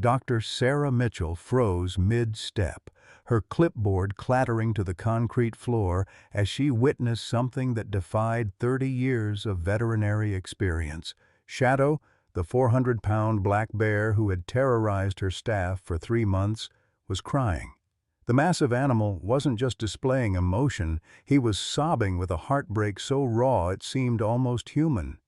Dr. Sarah Mitchell froze mid-step, her clipboard clattering to the concrete floor as she witnessed something that defied 30 years of veterinary experience. Shadow, the 400-pound black bear who had terrorized her staff for 3 months, was crying. The massive animal wasn't just displaying emotion, he was sobbing with a heartbreak so raw it seemed almost human.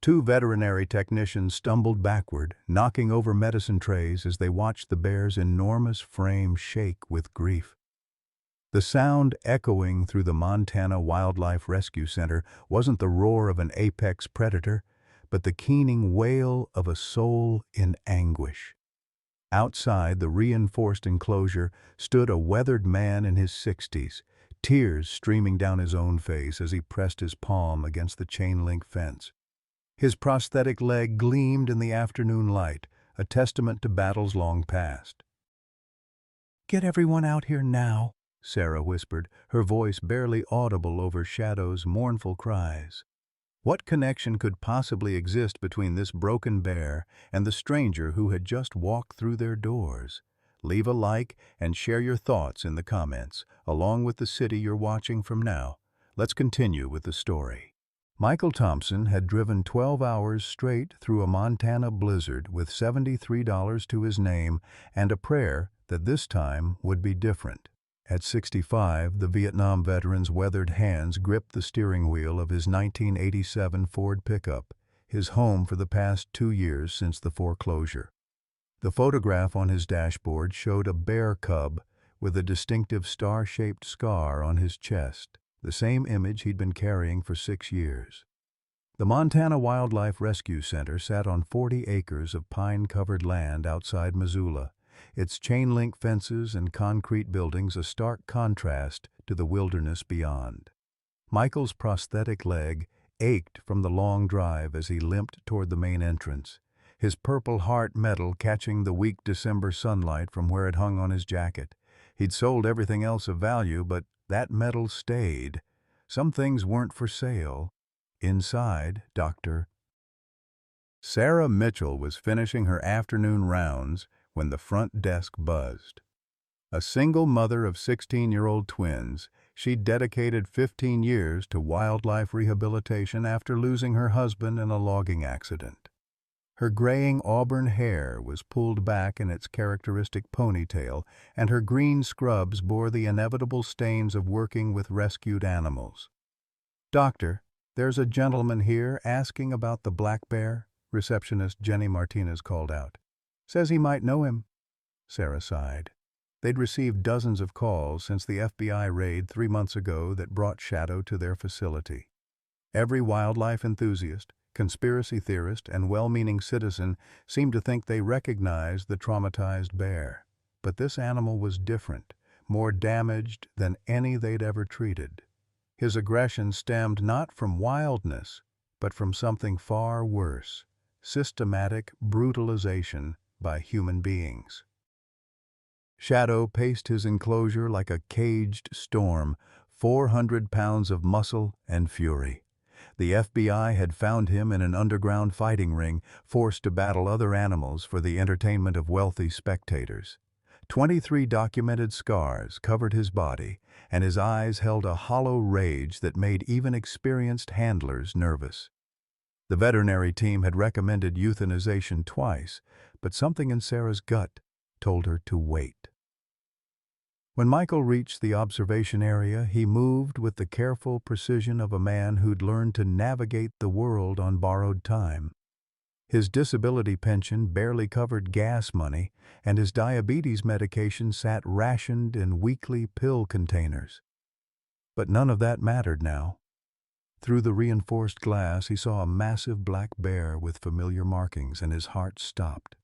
Two veterinary technicians stumbled backward, knocking over medicine trays as they watched the bear's enormous frame shake with grief. The sound echoing through the Montana Wildlife Rescue Center wasn't the roar of an apex predator, but the keening wail of a soul in anguish. Outside the reinforced enclosure stood a weathered man in his 60s, tears streaming down his own face as he pressed his palm against the chain-link fence. His prosthetic leg gleamed in the afternoon light, a testament to battles long past. "Get everyone out here now," Sarah whispered, her voice barely audible over Shadow's mournful cries. What connection could possibly exist between this broken bear and the stranger who had just walked through their doors? Leave a like and share your thoughts in the comments, along with the city you're watching from now. Let's continue with the story. Michael Thompson had driven 12 hours straight through a Montana blizzard with $73 to his name and a prayer that this time would be different. At 65, the Vietnam veteran's weathered hands gripped the steering wheel of his 1987 Ford pickup, his home for the past 2 years since the foreclosure. The photograph on his dashboard showed a bear cub with a distinctive star-shaped scar on his chest, the same image he'd been carrying for 6 years. The Montana Wildlife Rescue Center sat on 40 acres of pine-covered land outside Missoula, its chain-link fences and concrete buildings a stark contrast to the wilderness beyond. Michael's prosthetic leg ached from the long drive as he limped toward the main entrance, his Purple Heart medal catching the weak December sunlight from where it hung on his jacket. He'd sold everything else of value, but that medal stayed. Some things weren't for sale. Inside, Dr. Sarah Mitchell was finishing her afternoon rounds when the front desk buzzed. A single mother of 16-year-old twins, she'd dedicated 15 years to wildlife rehabilitation after losing her husband in a logging accident. Her graying auburn hair was pulled back in its characteristic ponytail, and her green scrubs bore the inevitable stains of working with rescued animals. "Doctor, there's a gentleman here asking about the black bear," receptionist Jenny Martinez called out. "Says he might know him." Sarah sighed. They'd received dozens of calls since the FBI raid 3 months ago that brought Shadow to their facility. Every wildlife enthusiast, conspiracy theorist, and well-meaning citizen seemed to think they recognized the traumatized bear. But this animal was different, more damaged than any they'd ever treated. His aggression stemmed not from wildness, but from something far worse: systematic brutalization by human beings. Shadow paced his enclosure like a caged storm, 400 pounds of muscle and fury. The FBI had found him in an underground fighting ring, forced to battle other animals for the entertainment of wealthy spectators. 23 documented scars covered his body, and his eyes held a hollow rage that made even experienced handlers nervous. The veterinary team had recommended euthanization twice, but something in Sarah's gut told her to wait. When Michael reached the observation area, he moved with the careful precision of a man who'd learned to navigate the world on borrowed time. His disability pension barely covered gas money, and his diabetes medication sat rationed in weekly pill containers. But none of that mattered now. Through the reinforced glass, he saw a massive black bear with familiar markings, and his heart stopped.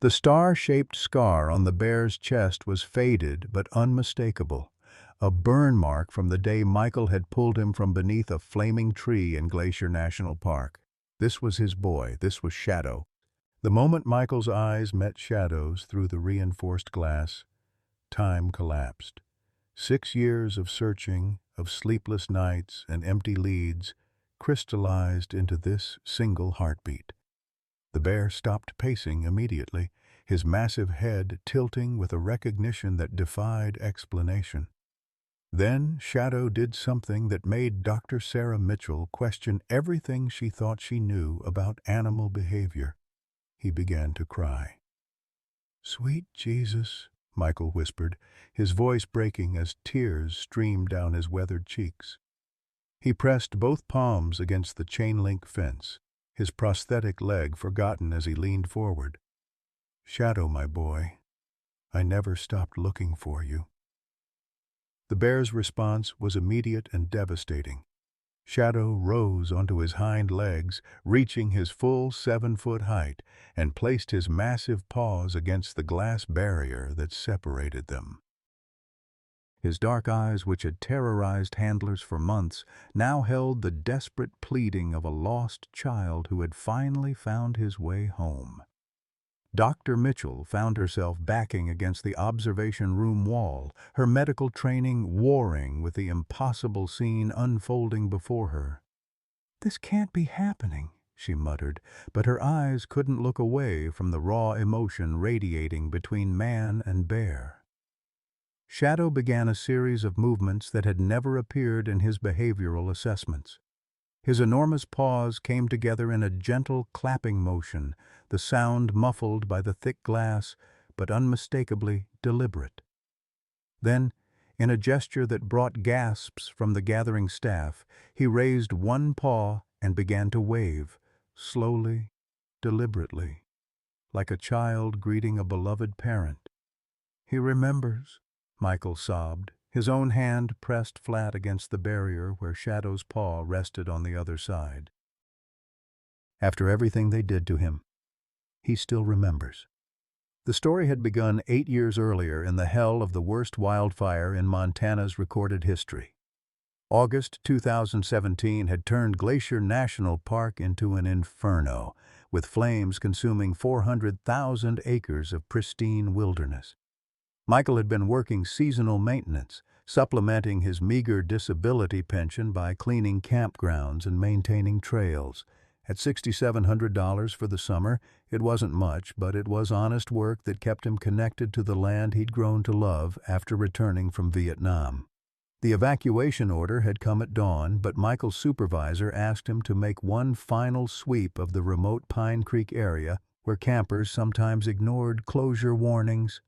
The star-shaped scar on the bear's chest was faded but unmistakable, a burn mark from the day Michael had pulled him from beneath a flaming tree in Glacier National Park. This was his boy, this was Shadow. The moment Michael's eyes met Shadow's through the reinforced glass, time collapsed. 6 years of searching, of sleepless nights and empty leads, crystallized into this single heartbeat. The bear stopped pacing immediately, his massive head tilting with a recognition that defied explanation. Then Shadow did something that made Dr. Sarah Mitchell question everything she thought she knew about animal behavior. He began to cry. "Sweet Jesus," Michael whispered, his voice breaking as tears streamed down his weathered cheeks. He pressed both palms against the chain-link fence, his prosthetic leg forgotten as he leaned forward. "Shadow, my boy, I never stopped looking for you." The bear's response was immediate and devastating. Shadow rose onto his hind legs, reaching his full 7-foot height, and placed his massive paws against the glass barrier that separated them. His dark eyes, which had terrorized handlers for months, now held the desperate pleading of a lost child who had finally found his way home. Dr. Mitchell found herself backing against the observation room wall, her medical training warring with the impossible scene unfolding before her. "This can't be happening," she muttered, but her eyes couldn't look away from the raw emotion radiating between man and bear. Shadow began a series of movements that had never appeared in his behavioral assessments. His enormous paws came together in a gentle clapping motion, the sound muffled by the thick glass, but unmistakably deliberate. Then, in a gesture that brought gasps from the gathering staff, he raised one paw and began to wave, slowly, deliberately, like a child greeting a beloved parent. "He remembers," Michael sobbed, his own hand pressed flat against the barrier where Shadow's paw rested on the other side. After everything they did to him, he still remembers. The story had begun 8 years earlier in the hell of the worst wildfire in Montana's recorded history. August 2017 had turned Glacier National Park into an inferno, with flames consuming 400,000 acres of pristine wilderness. Michael had been working seasonal maintenance, supplementing his meager disability pension by cleaning campgrounds and maintaining trails. At $6,700 for the summer, it wasn't much, but it was honest work that kept him connected to the land he'd grown to love after returning from Vietnam. The evacuation order had come at dawn, but Michael's supervisor asked him to make one final sweep of the remote Pine Creek area where campers sometimes ignored closure warnings.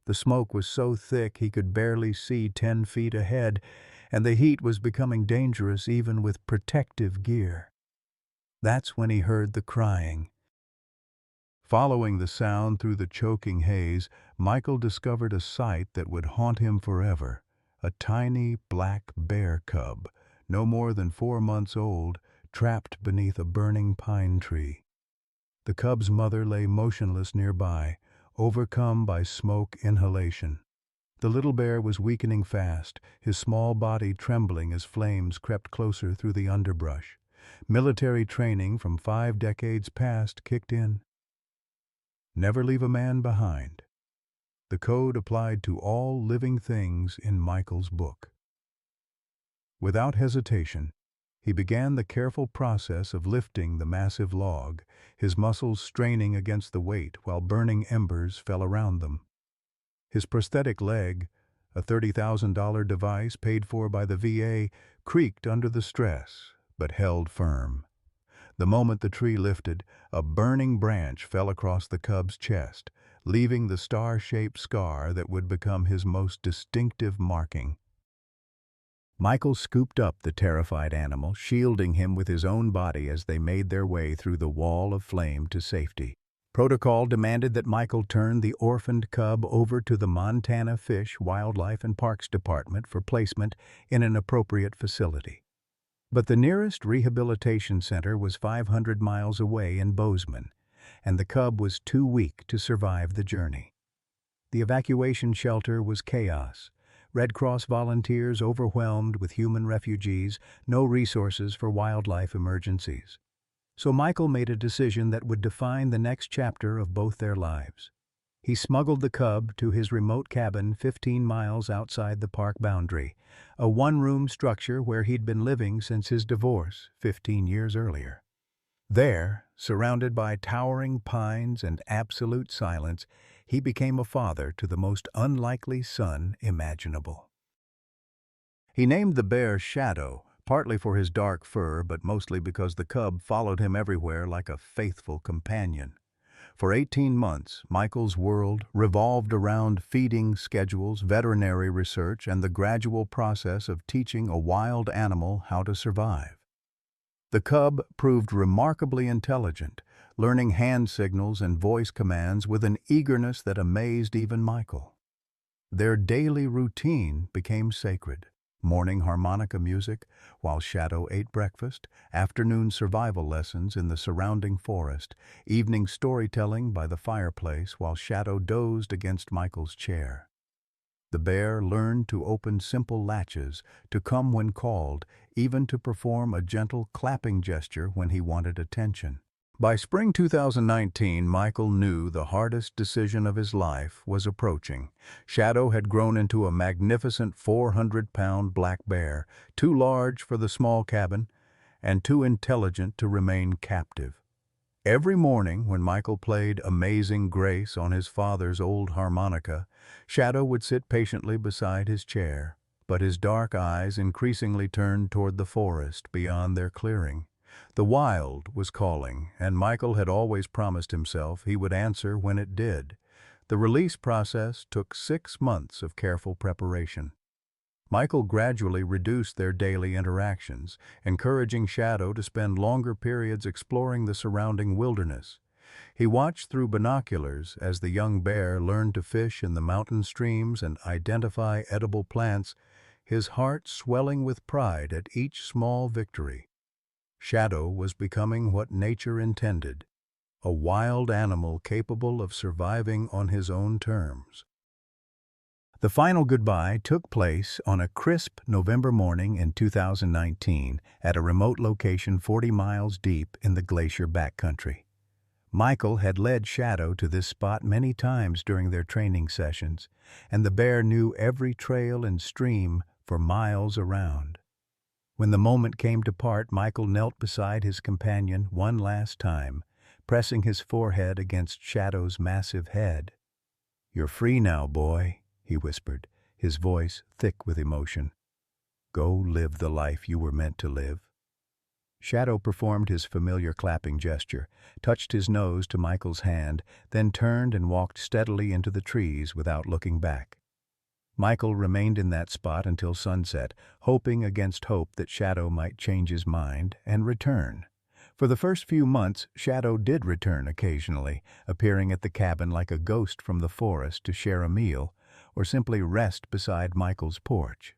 The smoke was so thick he could barely see 10 feet ahead, and the heat was becoming dangerous even with protective gear. That's when he heard the crying. Following the sound through the choking haze, Michael discovered a sight that would haunt him forever. A tiny black bear cub, no more than 4 months old, trapped beneath a burning pine tree. The cub's mother lay motionless nearby, overcome by smoke inhalation. The little bear was weakening fast, his small body trembling as flames crept closer through the underbrush. Military training from 5 decades past kicked in. Never leave a man behind. The code applied to all living things in Michael's book. Without hesitation, he began the careful process of lifting the massive log, his muscles straining against the weight while burning embers fell around them. His prosthetic leg, a $30,000 device paid for by the VA, creaked under the stress, but held firm. The moment the tree lifted, a burning branch fell across the cub's chest, leaving the star-shaped scar that would become his most distinctive marking. Michael scooped up the terrified animal, shielding him with his own body as they made their way through the wall of flame to safety. Protocol demanded that Michael turn the orphaned cub over to the Montana Fish, Wildlife and Parks Department for placement in an appropriate facility. But the nearest rehabilitation center was 500 miles away in Bozeman, and the cub was too weak to survive the journey. The evacuation shelter was chaos. Red Cross volunteers overwhelmed with human refugees, no resources for wildlife emergencies. So Michael made a decision that would define the next chapter of both their lives. He smuggled the cub to his remote cabin 15 miles outside the park boundary, a one-room structure where he'd been living since his divorce 15 years earlier. There, surrounded by towering pines and absolute silence, he became a father to the most unlikely son imaginable. He named the bear Shadow, partly for his dark fur, but mostly because the cub followed him everywhere like a faithful companion. For 18 months, Michael's world revolved around feeding schedules, veterinary research, and the gradual process of teaching a wild animal how to survive. The cub proved remarkably intelligent, learning hand signals and voice commands with an eagerness that amazed even Michael. Their daily routine became sacred. Morning harmonica music while Shadow ate breakfast, afternoon survival lessons in the surrounding forest, evening storytelling by the fireplace while Shadow dozed against Michael's chair. The bear learned to open simple latches, to come when called, even to perform a gentle clapping gesture when he wanted attention. By spring 2019, Michael knew the hardest decision of his life was approaching. Shadow had grown into a magnificent 400-pound black bear, too large for the small cabin and too intelligent to remain captive. Every morning when Michael played Amazing Grace on his father's old harmonica, Shadow would sit patiently beside his chair, but his dark eyes increasingly turned toward the forest beyond their clearing. The wild was calling, and Michael had always promised himself he would answer when it did. The release process took 6 months of careful preparation. Michael gradually reduced their daily interactions, encouraging Shadow to spend longer periods exploring the surrounding wilderness. He watched through binoculars as the young bear learned to fish in the mountain streams and identify edible plants, his heart swelling with pride at each small victory. Shadow was becoming what nature intended, a wild animal capable of surviving on his own terms. The final goodbye took place on a crisp November morning in 2019 at a remote location 40 miles deep in the glacier backcountry. Michael had led Shadow to this spot many times during their training sessions, and the bear knew every trail and stream for miles around. When the moment came to part, Michael knelt beside his companion one last time, pressing his forehead against Shadow's massive head. "You're free now, boy," he whispered, his voice thick with emotion. "Go live the life you were meant to live." Shadow performed his familiar clapping gesture, touched his nose to Michael's hand, then turned and walked steadily into the trees without looking back. Michael remained in that spot until sunset, hoping against hope that Shadow might change his mind and return. For the first few months, Shadow did return occasionally, appearing at the cabin like a ghost from the forest to share a meal or simply rest beside Michael's porch.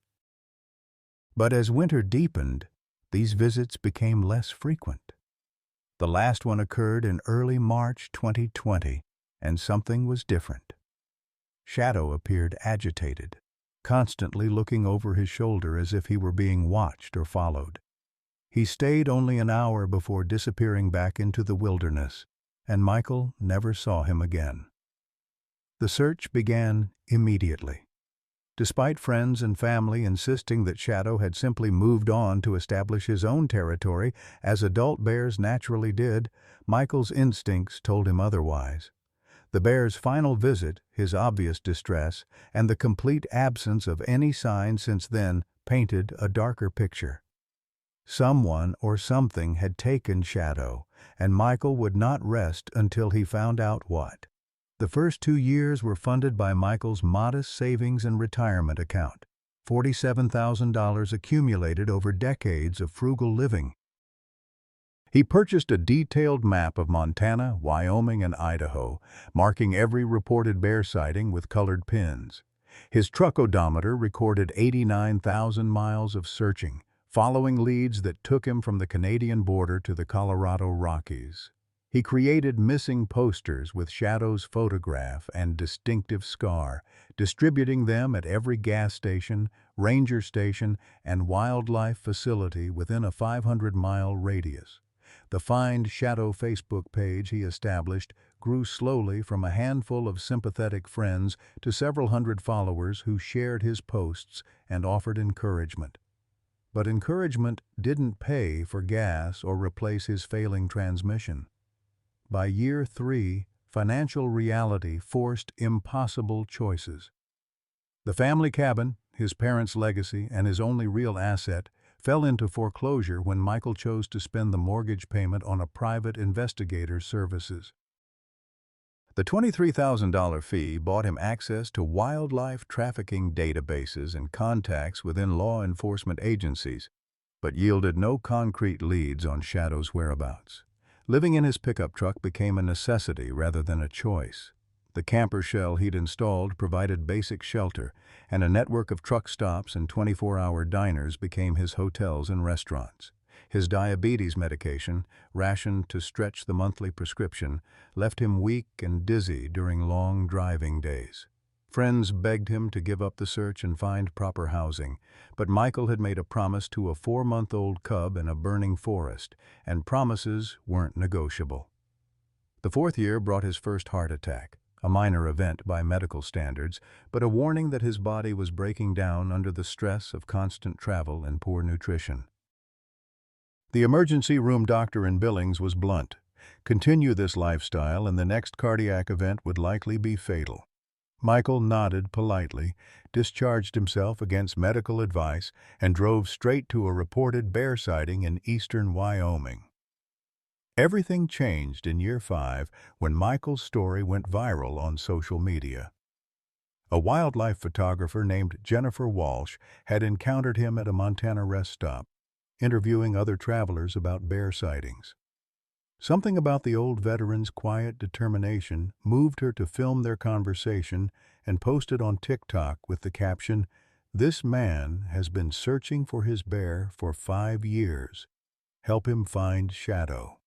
But as winter deepened, these visits became less frequent. The last one occurred in early March 2020, and something was different. Shadow appeared agitated, constantly looking over his shoulder as if he were being watched or followed. He stayed only an hour before disappearing back into the wilderness, and Michael never saw him again. The search began immediately. Despite friends and family insisting that Shadow had simply moved on to establish his own territory, as adult bears naturally did, Michael's instincts told him otherwise. The bear's final visit, his obvious distress, and the complete absence of any sign since then painted a darker picture. Someone or something had taken Shadow, and Michael would not rest until he found out what. The first 2 years were funded by Michael's modest savings and retirement account, $47,000 accumulated over decades of frugal living. He purchased a detailed map of Montana, Wyoming, and Idaho, marking every reported bear sighting with colored pins. His truck odometer recorded 89,000 miles of searching, following leads that took him from the Canadian border to the Colorado Rockies. He created missing posters with Shadow's photograph and distinctive scar, distributing them at every gas station, ranger station, and wildlife facility within a 500-mile radius. The Find Shadow Facebook page he established grew slowly from a handful of sympathetic friends to several hundred followers who shared his posts and offered encouragement. But encouragement didn't pay for gas or replace his failing transmission. By year 3, financial reality forced impossible choices. The family cabin, his parents' legacy, and his only real asset, fell into foreclosure when Michael chose to spend the mortgage payment on a private investigator's services. The $23,000 fee bought him access to wildlife trafficking databases and contacts within law enforcement agencies, but yielded no concrete leads on Shadow's whereabouts. Living in his pickup truck became a necessity rather than a choice. The camper shell he'd installed provided basic shelter, and a network of truck stops and 24-hour diners became his hotels and restaurants. His diabetes medication, rationed to stretch the monthly prescription, left him weak and dizzy during long driving days. Friends begged him to give up the search and find proper housing, but Michael had made a promise to a 4-month-old cub in a burning forest, and promises weren't negotiable. The 4th year brought his first heart attack, a minor event by medical standards, but a warning that his body was breaking down under the stress of constant travel and poor nutrition. The emergency room doctor in Billings was blunt. Continue this lifestyle and the next cardiac event would likely be fatal. Michael nodded politely, discharged himself against medical advice, and drove straight to a reported bear sighting in eastern Wyoming. Everything changed in year 5 when Michael's story went viral on social media. A wildlife photographer named Jennifer Walsh had encountered him at a Montana rest stop, interviewing other travelers about bear sightings. Something about the old veteran's quiet determination moved her to film their conversation and post it on TikTok with the caption, "This man has been searching for his bear for 5 years. Help him find Shadow."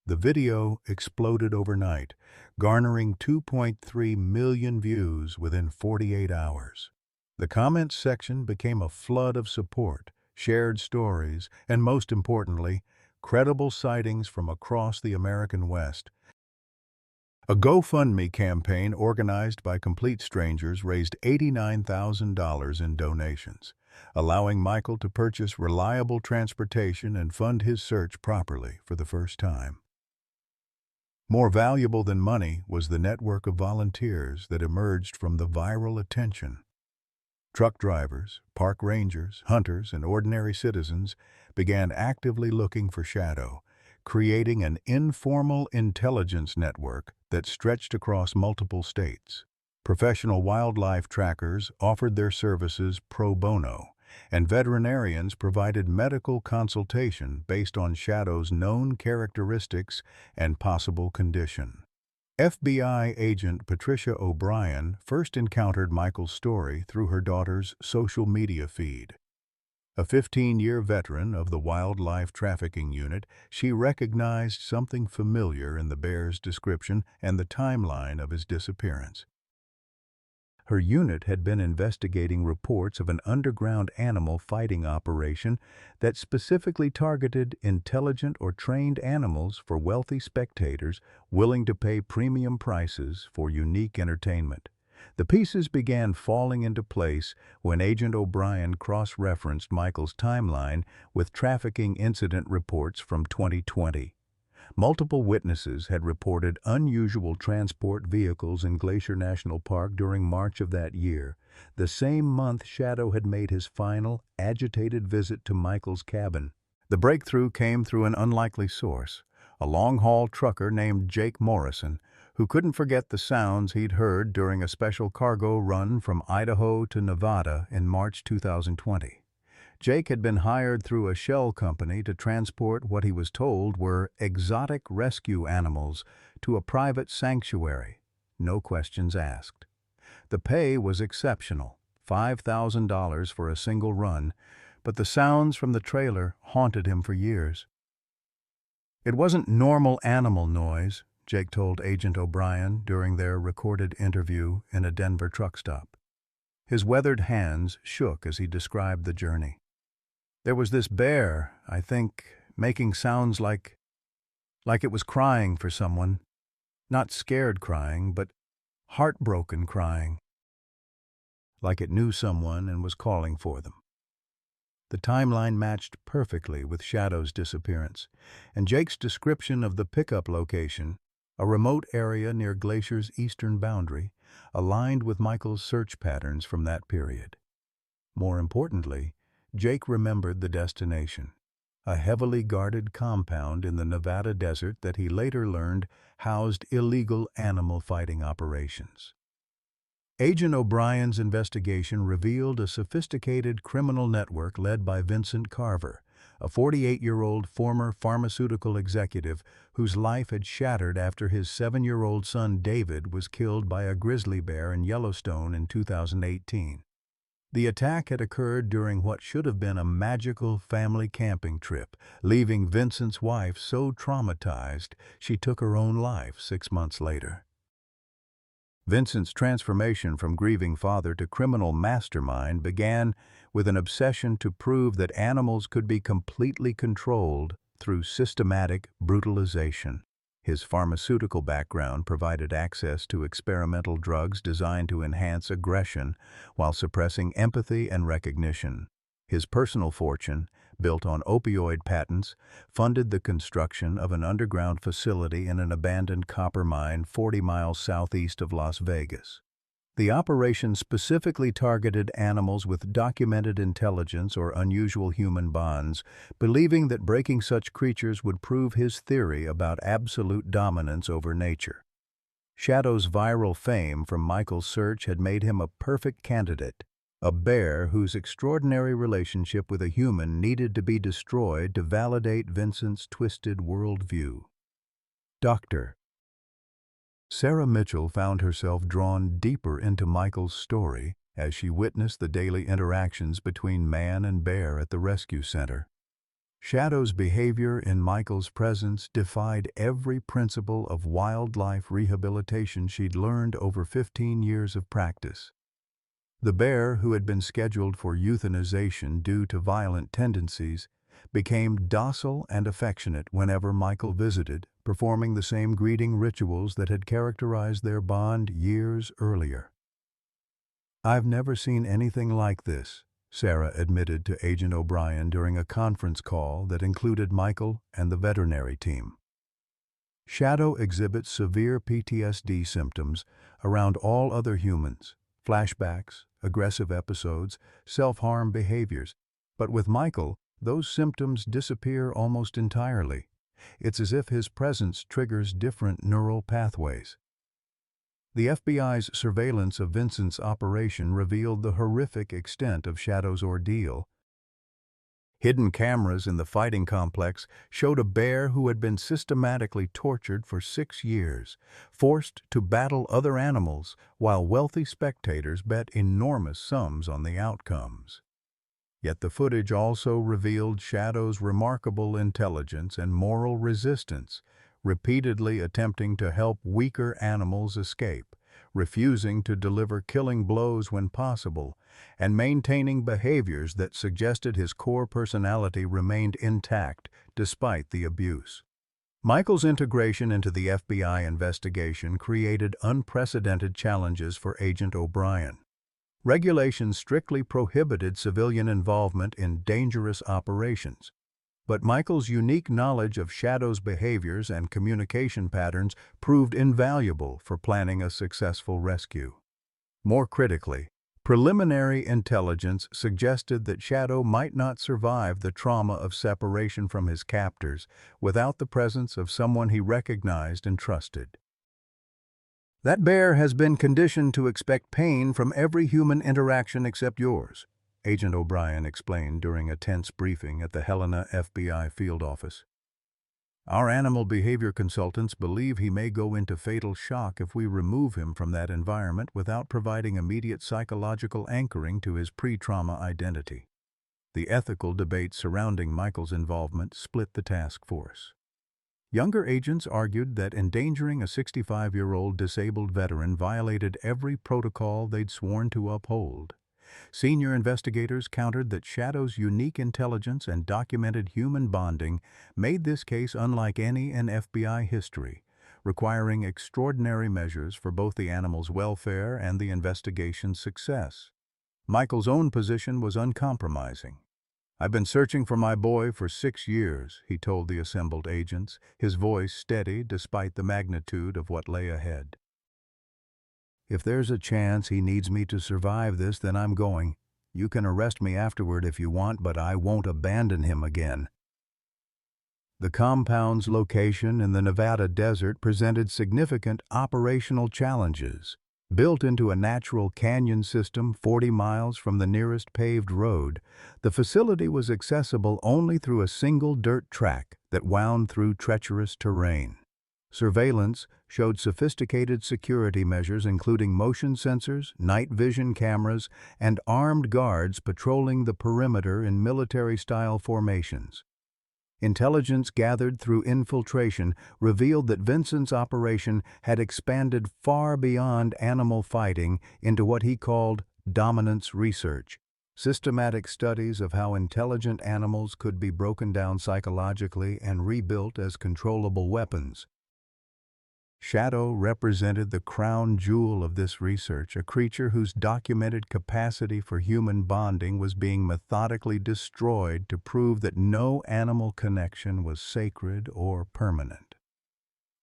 The video exploded overnight, garnering 2.3 million views within 48 hours. The comments section became a flood of support, shared stories, and most importantly, credible sightings from across the American West. A GoFundMe campaign organized by complete strangers raised $89,000 in donations, allowing Michael to purchase reliable transportation and fund his search properly for the first time. More valuable than money was the network of volunteers that emerged from the viral attention. Truck drivers, park rangers, hunters, and ordinary citizens began actively looking for Shadow, creating an informal intelligence network that stretched across multiple states. Professional wildlife trackers offered their services pro bono, and veterinarians provided medical consultation based on Shadow's known characteristics and possible condition. FBI agent Patricia O'Brien first encountered Michael's story through her daughter's social media feed. A 15-year veteran of the Wildlife Trafficking Unit, she recognized something familiar in the bear's description and the timeline of his disappearance. Her unit had been investigating reports of an underground animal fighting operation that specifically targeted intelligent or trained animals for wealthy spectators willing to pay premium prices for unique entertainment. The pieces began falling into place when Agent O'Brien cross-referenced Michael's timeline with trafficking incident reports from 2020. Multiple witnesses had reported unusual transport vehicles in Glacier National Park during March of that year, the same month Shadow had made his final, agitated visit to Michael's cabin. The breakthrough came through an unlikely source, a long-haul trucker named Jake Morrison, who couldn't forget the sounds he'd heard during a special cargo run from Idaho to Nevada in March 2020. Jake had been hired through a shell company to transport what he was told were exotic rescue animals to a private sanctuary, no questions asked. The pay was exceptional, $5,000 for a single run, but the sounds from the trailer haunted him for years. It wasn't normal animal noise, Jake told Agent O'Brien during their recorded interview in a Denver truck stop. His weathered hands shook as he described the journey. There was this bear, I think, making sounds like it was crying for someone. Not scared crying, but heartbroken crying. Like it knew someone and was calling for them. The timeline matched perfectly with Shadow's disappearance, and Jake's description of the pickup location, a remote area near Glacier's eastern boundary, aligned with Michael's search patterns from that period. More importantly, Jake remembered the destination, a heavily guarded compound in the Nevada desert that he later learned housed illegal animal fighting operations. Agent O'Brien's investigation revealed a sophisticated criminal network led by Vincent Carver, a 48-year-old former pharmaceutical executive whose life had shattered after his 7-year-old son David was killed by a grizzly bear in Yellowstone in 2018. The attack had occurred during what should have been a magical family camping trip, leaving Vincent's wife so traumatized she took her own life 6 months later. Vincent's transformation from grieving father to criminal mastermind began with an obsession to prove that animals could be completely controlled through systematic brutalization. His pharmaceutical background provided access to experimental drugs designed to enhance aggression while suppressing empathy and recognition. His personal fortune, built on opioid patents, funded the construction of an underground facility in an abandoned copper mine 40 miles southeast of Las Vegas. The operation specifically targeted animals with documented intelligence or unusual human bonds, believing that breaking such creatures would prove his theory about absolute dominance over nature. Shadow's viral fame from Michael's search had made him a perfect candidate, a bear whose extraordinary relationship with a human needed to be destroyed to validate Vincent's twisted worldview. Dr. Sarah Mitchell found herself drawn deeper into Michael's story as she witnessed the daily interactions between man and bear at the rescue center. Shadow's behavior in Michael's presence defied every principle of wildlife rehabilitation she'd learned over 15 years of practice. The bear, who had been scheduled for euthanization due to violent tendencies, became docile and affectionate whenever Michael visited, performing the same greeting rituals that had characterized their bond years earlier. "I've never seen anything like this," Sarah admitted to Agent O'Brien during a conference call that included Michael and the veterinary team. Shadow exhibits severe PTSD symptoms around all other humans, flashbacks, aggressive episodes, self-harm behaviors, but with Michael, those symptoms disappear almost entirely. It's as if his presence triggers different neural pathways. The FBI's surveillance of Vincent's operation revealed the horrific extent of Shadow's ordeal. Hidden cameras in the fighting complex showed a bear who had been systematically tortured for 6 years, forced to battle other animals while wealthy spectators bet enormous sums on the outcomes. Yet the footage also revealed Shadow's remarkable intelligence and moral resistance, repeatedly attempting to help weaker animals escape, refusing to deliver killing blows when possible, and maintaining behaviors that suggested his core personality remained intact despite the abuse. Michael's integration into the FBI investigation created unprecedented challenges for Agent O'Brien. Regulations strictly prohibited civilian involvement in dangerous operations, but Michael's unique knowledge of Shadow's behaviors and communication patterns proved invaluable for planning a successful rescue. More critically, preliminary intelligence suggested that Shadow might not survive the trauma of separation from his captors without the presence of someone he recognized and trusted. "That bear has been conditioned to expect pain from every human interaction except yours," Agent O'Brien explained during a tense briefing at the Helena FBI field office. "Our animal behavior consultants believe he may go into fatal shock if we remove him from that environment without providing immediate psychological anchoring to his pre-trauma identity." The ethical debate surrounding Michael's involvement split the task force. Younger agents argued that endangering a 65-year-old disabled veteran violated every protocol they'd sworn to uphold. Senior investigators countered that Shadow's unique intelligence and documented human bonding made this case unlike any in FBI history, requiring extraordinary measures for both the animal's welfare and the investigation's success. Michael's own position was uncompromising. "I've been searching for my boy for 6 years," he told the assembled agents, his voice steady despite the magnitude of what lay ahead. "If there's a chance he needs me to survive this, then I'm going. You can arrest me afterward if you want, but I won't abandon him again." The compound's location in the Nevada desert presented significant operational challenges. Built into a natural canyon system 40 miles from the nearest paved road, the facility was accessible only through a single dirt track that wound through treacherous terrain. Surveillance showed sophisticated security measures including motion sensors, night vision cameras, and armed guards patrolling the perimeter in military-style formations. Intelligence gathered through infiltration revealed that Vincent's operation had expanded far beyond animal fighting into what he called dominance research, systematic studies of how intelligent animals could be broken down psychologically and rebuilt as controllable weapons. Shadow represented the crown jewel of this research, a creature whose documented capacity for human bonding was being methodically destroyed to prove that no animal connection was sacred or permanent.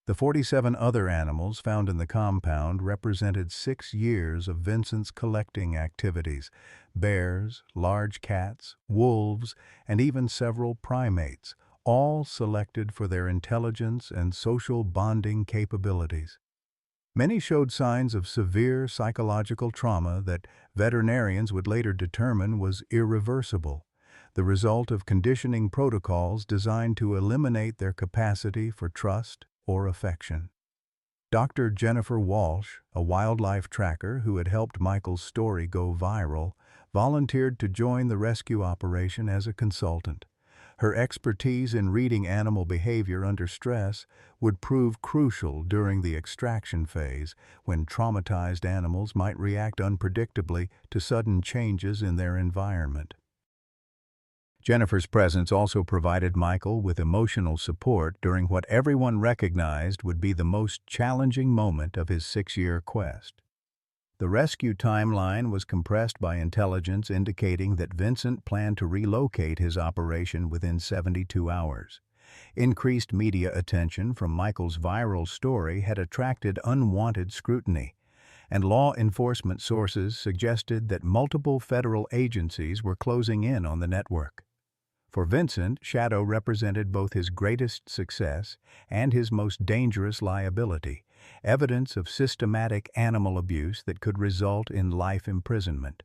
The 47 other animals found in the compound represented 6 years of Vincent's collecting activities: bears, large cats, wolves, and even several primates, all selected for their intelligence and social bonding capabilities. Many showed signs of severe psychological trauma that veterinarians would later determine was irreversible, the result of conditioning protocols designed to eliminate their capacity for trust or affection. Dr. Jennifer Walsh, a wildlife tracker who had helped Michael's story go viral, volunteered to join the rescue operation as a consultant. Her expertise in reading animal behavior under stress would prove crucial during the extraction phase, when traumatized animals might react unpredictably to sudden changes in their environment. Jennifer's presence also provided Michael with emotional support during what everyone recognized would be the most challenging moment of his 6-year quest. The rescue timeline was compressed by intelligence indicating that Vincent planned to relocate his operation within 72 hours. Increased media attention from Michael's viral story had attracted unwanted scrutiny, and law enforcement sources suggested that multiple federal agencies were closing in on the network. For Vincent, Shadow represented both his greatest success and his most dangerous liability, evidence of systematic animal abuse that could result in life imprisonment.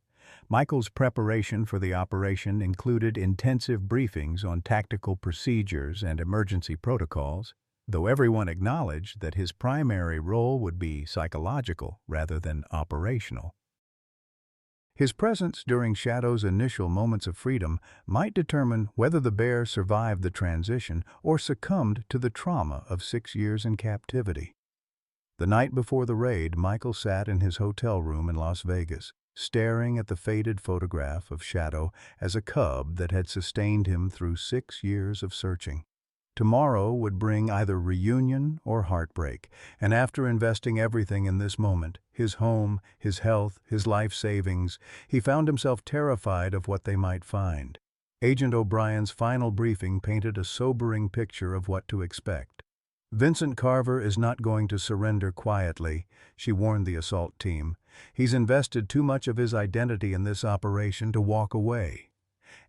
Michael's preparation for the operation included intensive briefings on tactical procedures and emergency protocols, though everyone acknowledged that his primary role would be psychological rather than operational. His presence during Shadow's initial moments of freedom might determine whether the bear survived the transition or succumbed to the trauma of 6 years in captivity. The night before the raid, Michael sat in his hotel room in Las Vegas, staring at the faded photograph of Shadow as a cub that had sustained him through 6 years of searching. Tomorrow would bring either reunion or heartbreak, and after investing everything in this moment, his home, his health, his life savings, he found himself terrified of what they might find. Agent O'Brien's final briefing painted a sobering picture of what to expect. "Vincent Carver is not going to surrender quietly," she warned the assault team. "He's invested too much of his identity in this operation to walk away."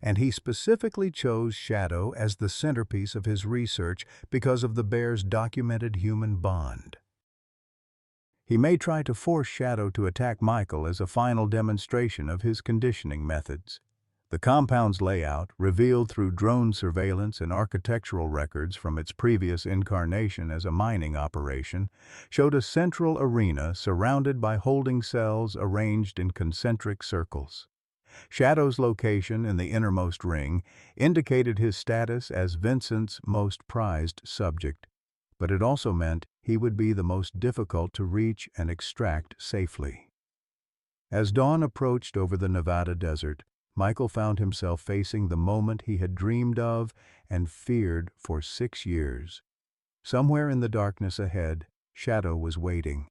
And he specifically chose Shadow as the centerpiece of his research because of the bear's documented human bond. He may try to force Shadow to attack Michael as a final demonstration of his conditioning methods. The compound's layout, revealed through drone surveillance and architectural records from its previous incarnation as a mining operation, showed a central arena surrounded by holding cells arranged in concentric circles. Shadow's location in the innermost ring indicated his status as Vincent's most prized subject, but it also meant he would be the most difficult to reach and extract safely. As dawn approached over the Nevada desert, Michael found himself facing the moment he had dreamed of and feared for 6 years. Somewhere in the darkness ahead, Shadow was waiting.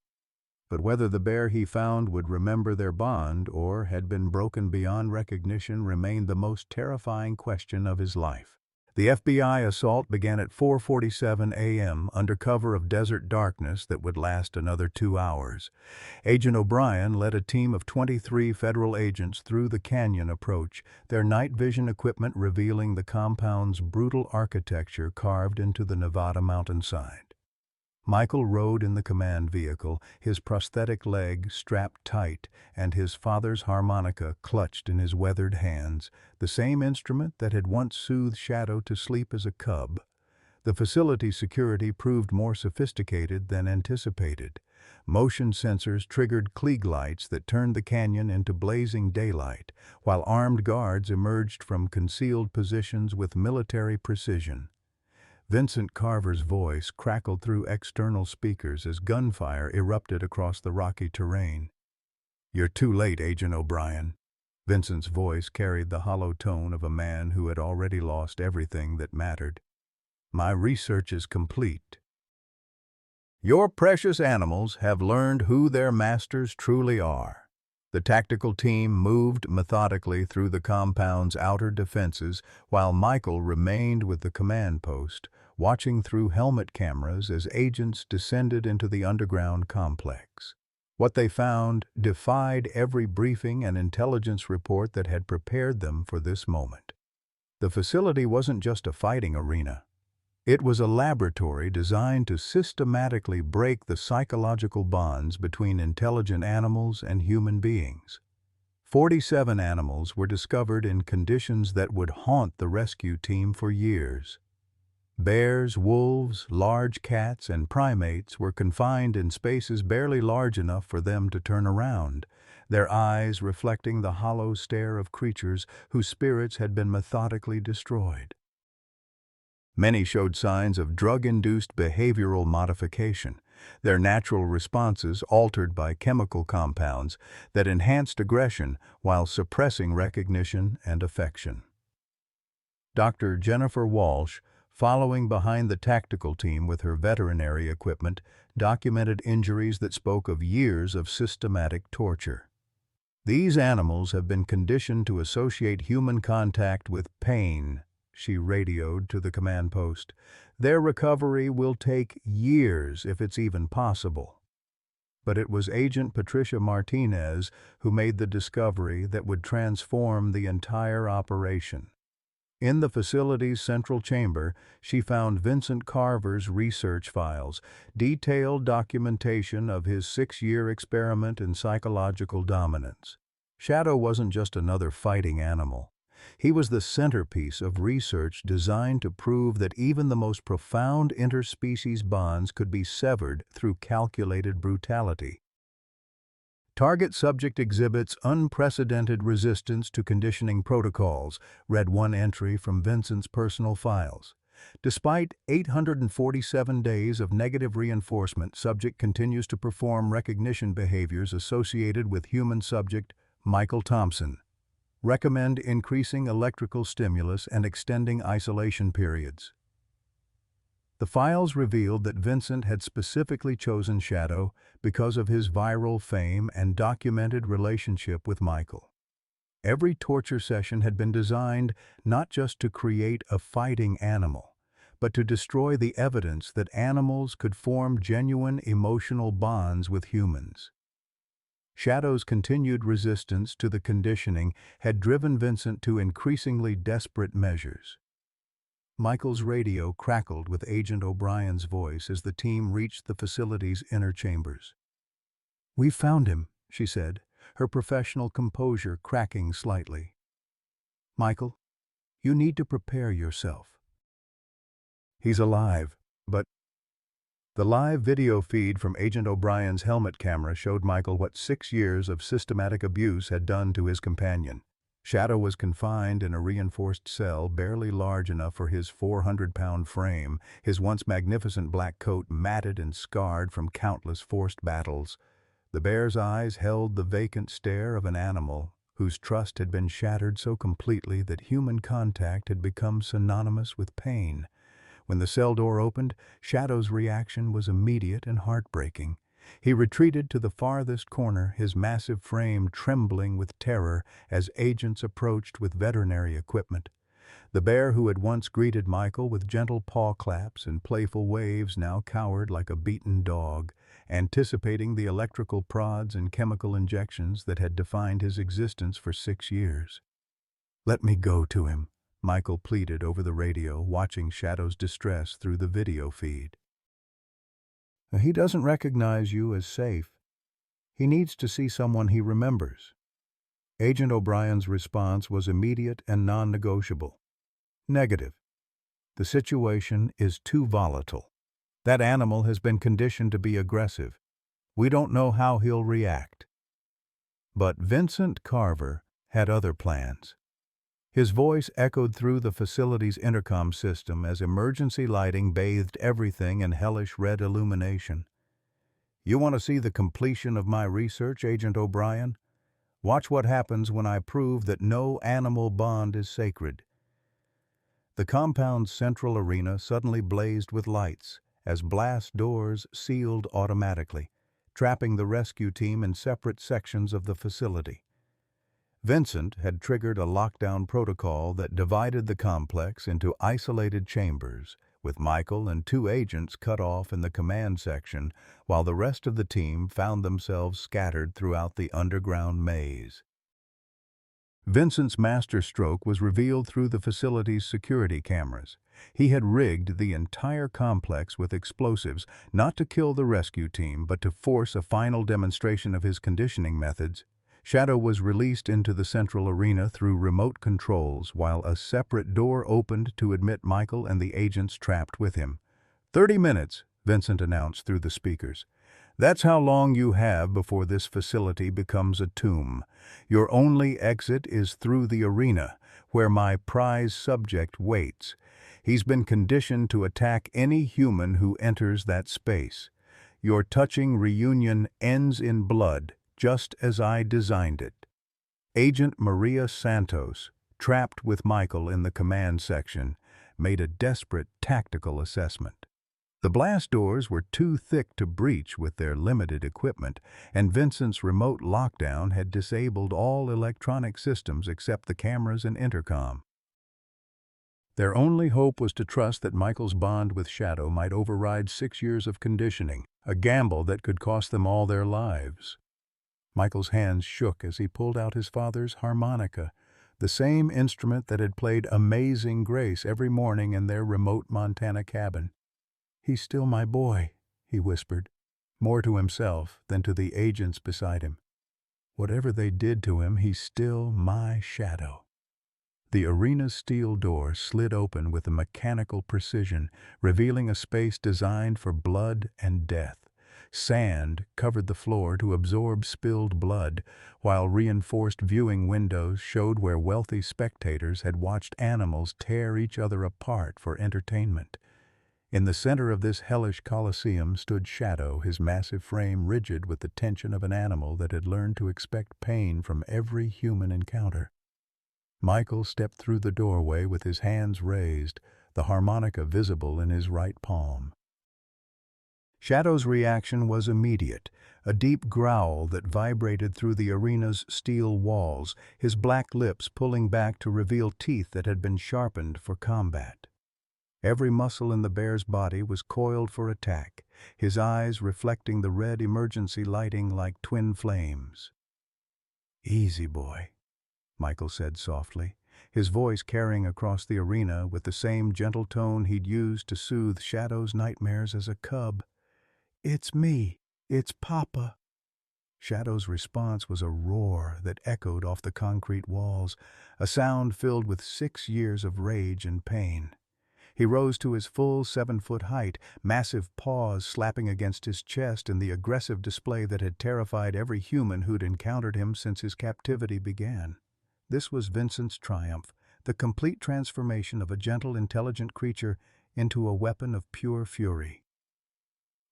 But whether the bear he found would remember their bond or had been broken beyond recognition remained the most terrifying question of his life. The FBI assault began at 4:47 a.m. under cover of desert darkness that would last another 2 hours. Agent O'Brien led a team of 23 federal agents through the canyon approach, their night vision equipment revealing the compound's brutal architecture carved into the Nevada mountainside. Michael rode in the command vehicle, his prosthetic leg strapped tight and his father's harmonica clutched in his weathered hands, the same instrument that had once soothed Shadow to sleep as a cub. The facility security proved more sophisticated than anticipated. Motion sensors triggered Klieg lights that turned the canyon into blazing daylight, while armed guards emerged from concealed positions with military precision. Vincent Carver's voice crackled through external speakers as gunfire erupted across the rocky terrain. "You're too late, Agent O'Brien." Vincent's voice carried the hollow tone of a man who had already lost everything that mattered. "My research is complete. Your precious animals have learned who their masters truly are." The tactical team moved methodically through the compound's outer defenses while Michael remained with the command post, watching through helmet cameras as agents descended into the underground complex. What they found defied every briefing and intelligence report that had prepared them for this moment. The facility wasn't just a fighting arena. It was a laboratory designed to systematically break the psychological bonds between intelligent animals and human beings. 47 animals were discovered in conditions that would haunt the rescue team for years. Bears, wolves, large cats, and primates were confined in spaces barely large enough for them to turn around, their eyes reflecting the hollow stare of creatures whose spirits had been methodically destroyed. Many showed signs of drug-induced behavioral modification, their natural responses altered by chemical compounds that enhanced aggression while suppressing recognition and affection. Dr. Jennifer Walsh, following behind the tactical team with her veterinary equipment, documented injuries that spoke of years of systematic torture. "These animals have been conditioned to associate human contact with pain," she radioed to the command post. "Their recovery will take years if it's even possible." But it was Agent Patricia Martinez who made the discovery that would transform the entire operation. In the facility's central chamber, she found Vincent Carver's research files, detailed documentation of his 6-year experiment in psychological dominance. Shadow wasn't just another fighting animal. He was the centerpiece of research designed to prove that even the most profound interspecies bonds could be severed through calculated brutality. "Target subject exhibits unprecedented resistance to conditioning protocols," read one entry from Vincent's personal files. Despite 847 days of negative reinforcement, subject continues to perform recognition behaviors associated with human subject Michael Thompson. Recommend increasing electrical stimulus and extending isolation periods. The files revealed that Vincent had specifically chosen Shadow because of his viral fame and documented relationship with Michael. Every torture session had been designed not just to create a fighting animal, but to destroy the evidence that animals could form genuine emotional bonds with humans. Shadow's continued resistance to the conditioning had driven Vincent to increasingly desperate measures. Michael's radio crackled with Agent O'Brien's voice as the team reached the facility's inner chambers. "We've found him," she said, her professional composure cracking slightly. "Michael, you need to prepare yourself. He's alive, but..." The live video feed from Agent O'Brien's helmet camera showed Michael what 6 years of systematic abuse had done to his companion. Shadow was confined in a reinforced cell barely large enough for his 400-pound frame, his once magnificent black coat matted and scarred from countless forced battles. The bear's eyes held the vacant stare of an animal whose trust had been shattered so completely that human contact had become synonymous with pain. When the cell door opened, Shadow's reaction was immediate and heartbreaking. He retreated to the farthest corner, his massive frame trembling with terror as agents approached with veterinary equipment. The bear who had once greeted Michael with gentle paw claps and playful waves now cowered like a beaten dog, anticipating the electrical prods and chemical injections that had defined his existence for 6 years. "Let me go to him," Michael pleaded over the radio, watching Shadow's distress through the video feed. "He doesn't recognize you as safe. He needs to see someone he remembers." Agent O'Brien's response was immediate and non-negotiable. "Negative. The situation is too volatile. That animal has been conditioned to be aggressive. We don't know how he'll react." But Vincent Carver had other plans. His voice echoed through the facility's intercom system as emergency lighting bathed everything in hellish red illumination. "You want to see the completion of my research, Agent O'Brien? Watch what happens when I prove that no animal bond is sacred." The compound's central arena suddenly blazed with lights as blast doors sealed automatically, trapping the rescue team in separate sections of the facility. Vincent had triggered a lockdown protocol that divided the complex into isolated chambers, with Michael and 2 agents cut off in the command section, while the rest of the team found themselves scattered throughout the underground maze. Vincent's masterstroke was revealed through the facility's security cameras. He had rigged the entire complex with explosives, not to kill the rescue team, but to force a final demonstration of his conditioning methods. Shadow was released into the central arena through remote controls, while a separate door opened to admit Michael and the agents trapped with him. 30 minutes, Vincent announced through the speakers. "That's how long you have before this facility becomes a tomb. Your only exit is through the arena, where my prize subject waits. He's been conditioned to attack any human who enters that space. Your touching reunion ends in blood, just as I designed it." Agent Maria Santos, trapped with Michael in the command section, made a desperate tactical assessment. The blast doors were too thick to breach with their limited equipment, and Vincent's remote lockdown had disabled all electronic systems except the cameras and intercom. Their only hope was to trust that Michael's bond with Shadow might override 6 years of conditioning, a gamble that could cost them all their lives. Michael's hands shook as he pulled out his father's harmonica, the same instrument that had played Amazing Grace every morning in their remote Montana cabin. "He's still my boy," he whispered, more to himself than to the agents beside him. "Whatever they did to him, he's still my Shadow." The arena's steel door slid open with a mechanical precision, revealing a space designed for blood and death. Sand covered the floor to absorb spilled blood, while reinforced viewing windows showed where wealthy spectators had watched animals tear each other apart for entertainment. In the center of this hellish coliseum stood Shadow, his massive frame rigid with the tension of an animal that had learned to expect pain from every human encounter. Michael stepped through the doorway with his hands raised, the harmonica visible in his right palm. Shadow's reaction was immediate, a deep growl that vibrated through the arena's steel walls, his black lips pulling back to reveal teeth that had been sharpened for combat. Every muscle in the bear's body was coiled for attack, his eyes reflecting the red emergency lighting like twin flames. "Easy, boy," Michael said softly, his voice carrying across the arena with the same gentle tone he'd used to soothe Shadow's nightmares as a cub. "It's me. It's Papa." Shadow's response was a roar that echoed off the concrete walls, a sound filled with 6 years of rage and pain. He rose to his full 7-foot height, massive paws slapping against his chest in the aggressive display that had terrified every human who'd encountered him since his captivity began. This was Vincent's triumph, the complete transformation of a gentle, intelligent creature into a weapon of pure fury.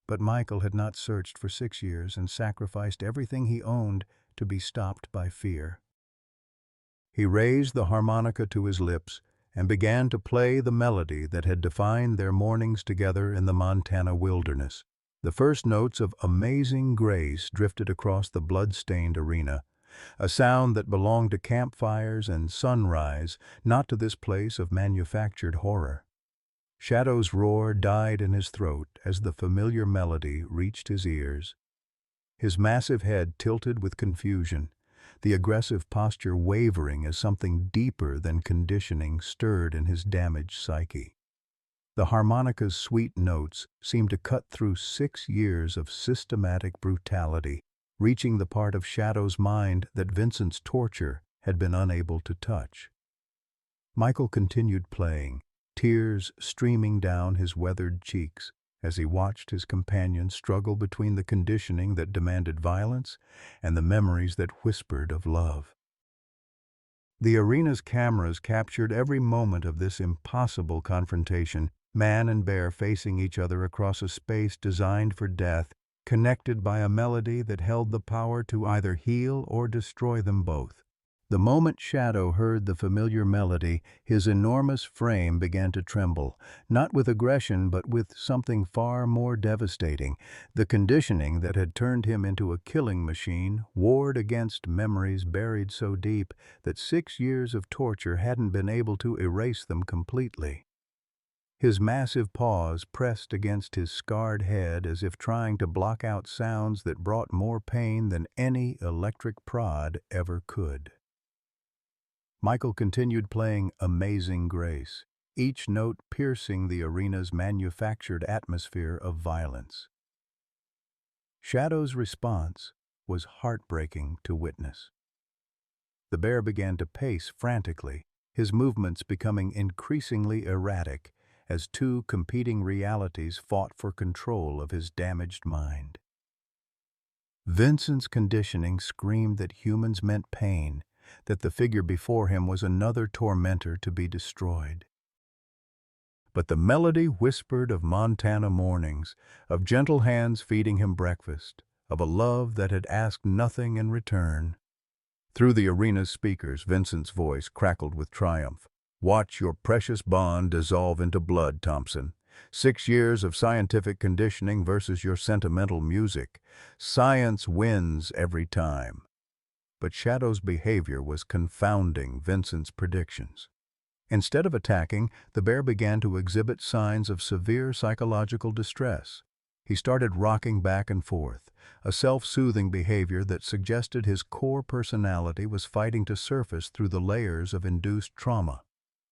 But Michael had not searched for 6 years and sacrificed everything he owned to be stopped by fear. He raised the harmonica to his lips and began to play the melody that had defined their mornings together in the Montana wilderness. The first notes of Amazing Grace drifted across the blood-stained arena, a sound that belonged to campfires and sunrise, not to this place of manufactured horror. Shadow's roar died in his throat as the familiar melody reached his ears. His massive head tilted with confusion, the aggressive posture wavering as something deeper than conditioning stirred in his damaged psyche. The harmonica's sweet notes seemed to cut through 6 years of systematic brutality, reaching the part of Shadow's mind that Vincent's torture had been unable to touch. Michael continued playing, tears streaming down his weathered cheeks as he watched his companion struggle between the conditioning that demanded violence and the memories that whispered of love. The arena's cameras captured every moment of this impossible confrontation, man and bear facing each other across a space designed for death, connected by a melody that held the power to either heal or destroy them both. The moment Shadow heard the familiar melody, his enormous frame began to tremble, not with aggression but with something far more devastating. The conditioning that had turned him into a killing machine warred against memories buried so deep that 6 years of torture hadn't been able to erase them completely. His massive paws pressed against his scarred head as if trying to block out sounds that brought more pain than any electric prod ever could. Michael continued playing Amazing Grace, each note piercing the arena's manufactured atmosphere of violence. Shadow's response was heartbreaking to witness. The bear began to pace frantically, his movements becoming increasingly erratic as two competing realities fought for control of his damaged mind. Vincent's conditioning screamed that humans meant pain, that the figure before him was another tormentor to be destroyed. But the melody whispered of Montana mornings, of gentle hands feeding him breakfast, of a love that had asked nothing in return. Through the arena's speakers, Vincent's voice crackled with triumph. "Watch your precious bond dissolve into blood, Thompson. 6 years of scientific conditioning versus your sentimental music. Science wins every time." But Shadow's behavior was confounding Vincent's predictions. Instead of attacking, the bear began to exhibit signs of severe psychological distress. He started rocking back and forth, a self-soothing behavior that suggested his core personality was fighting to surface through the layers of induced trauma.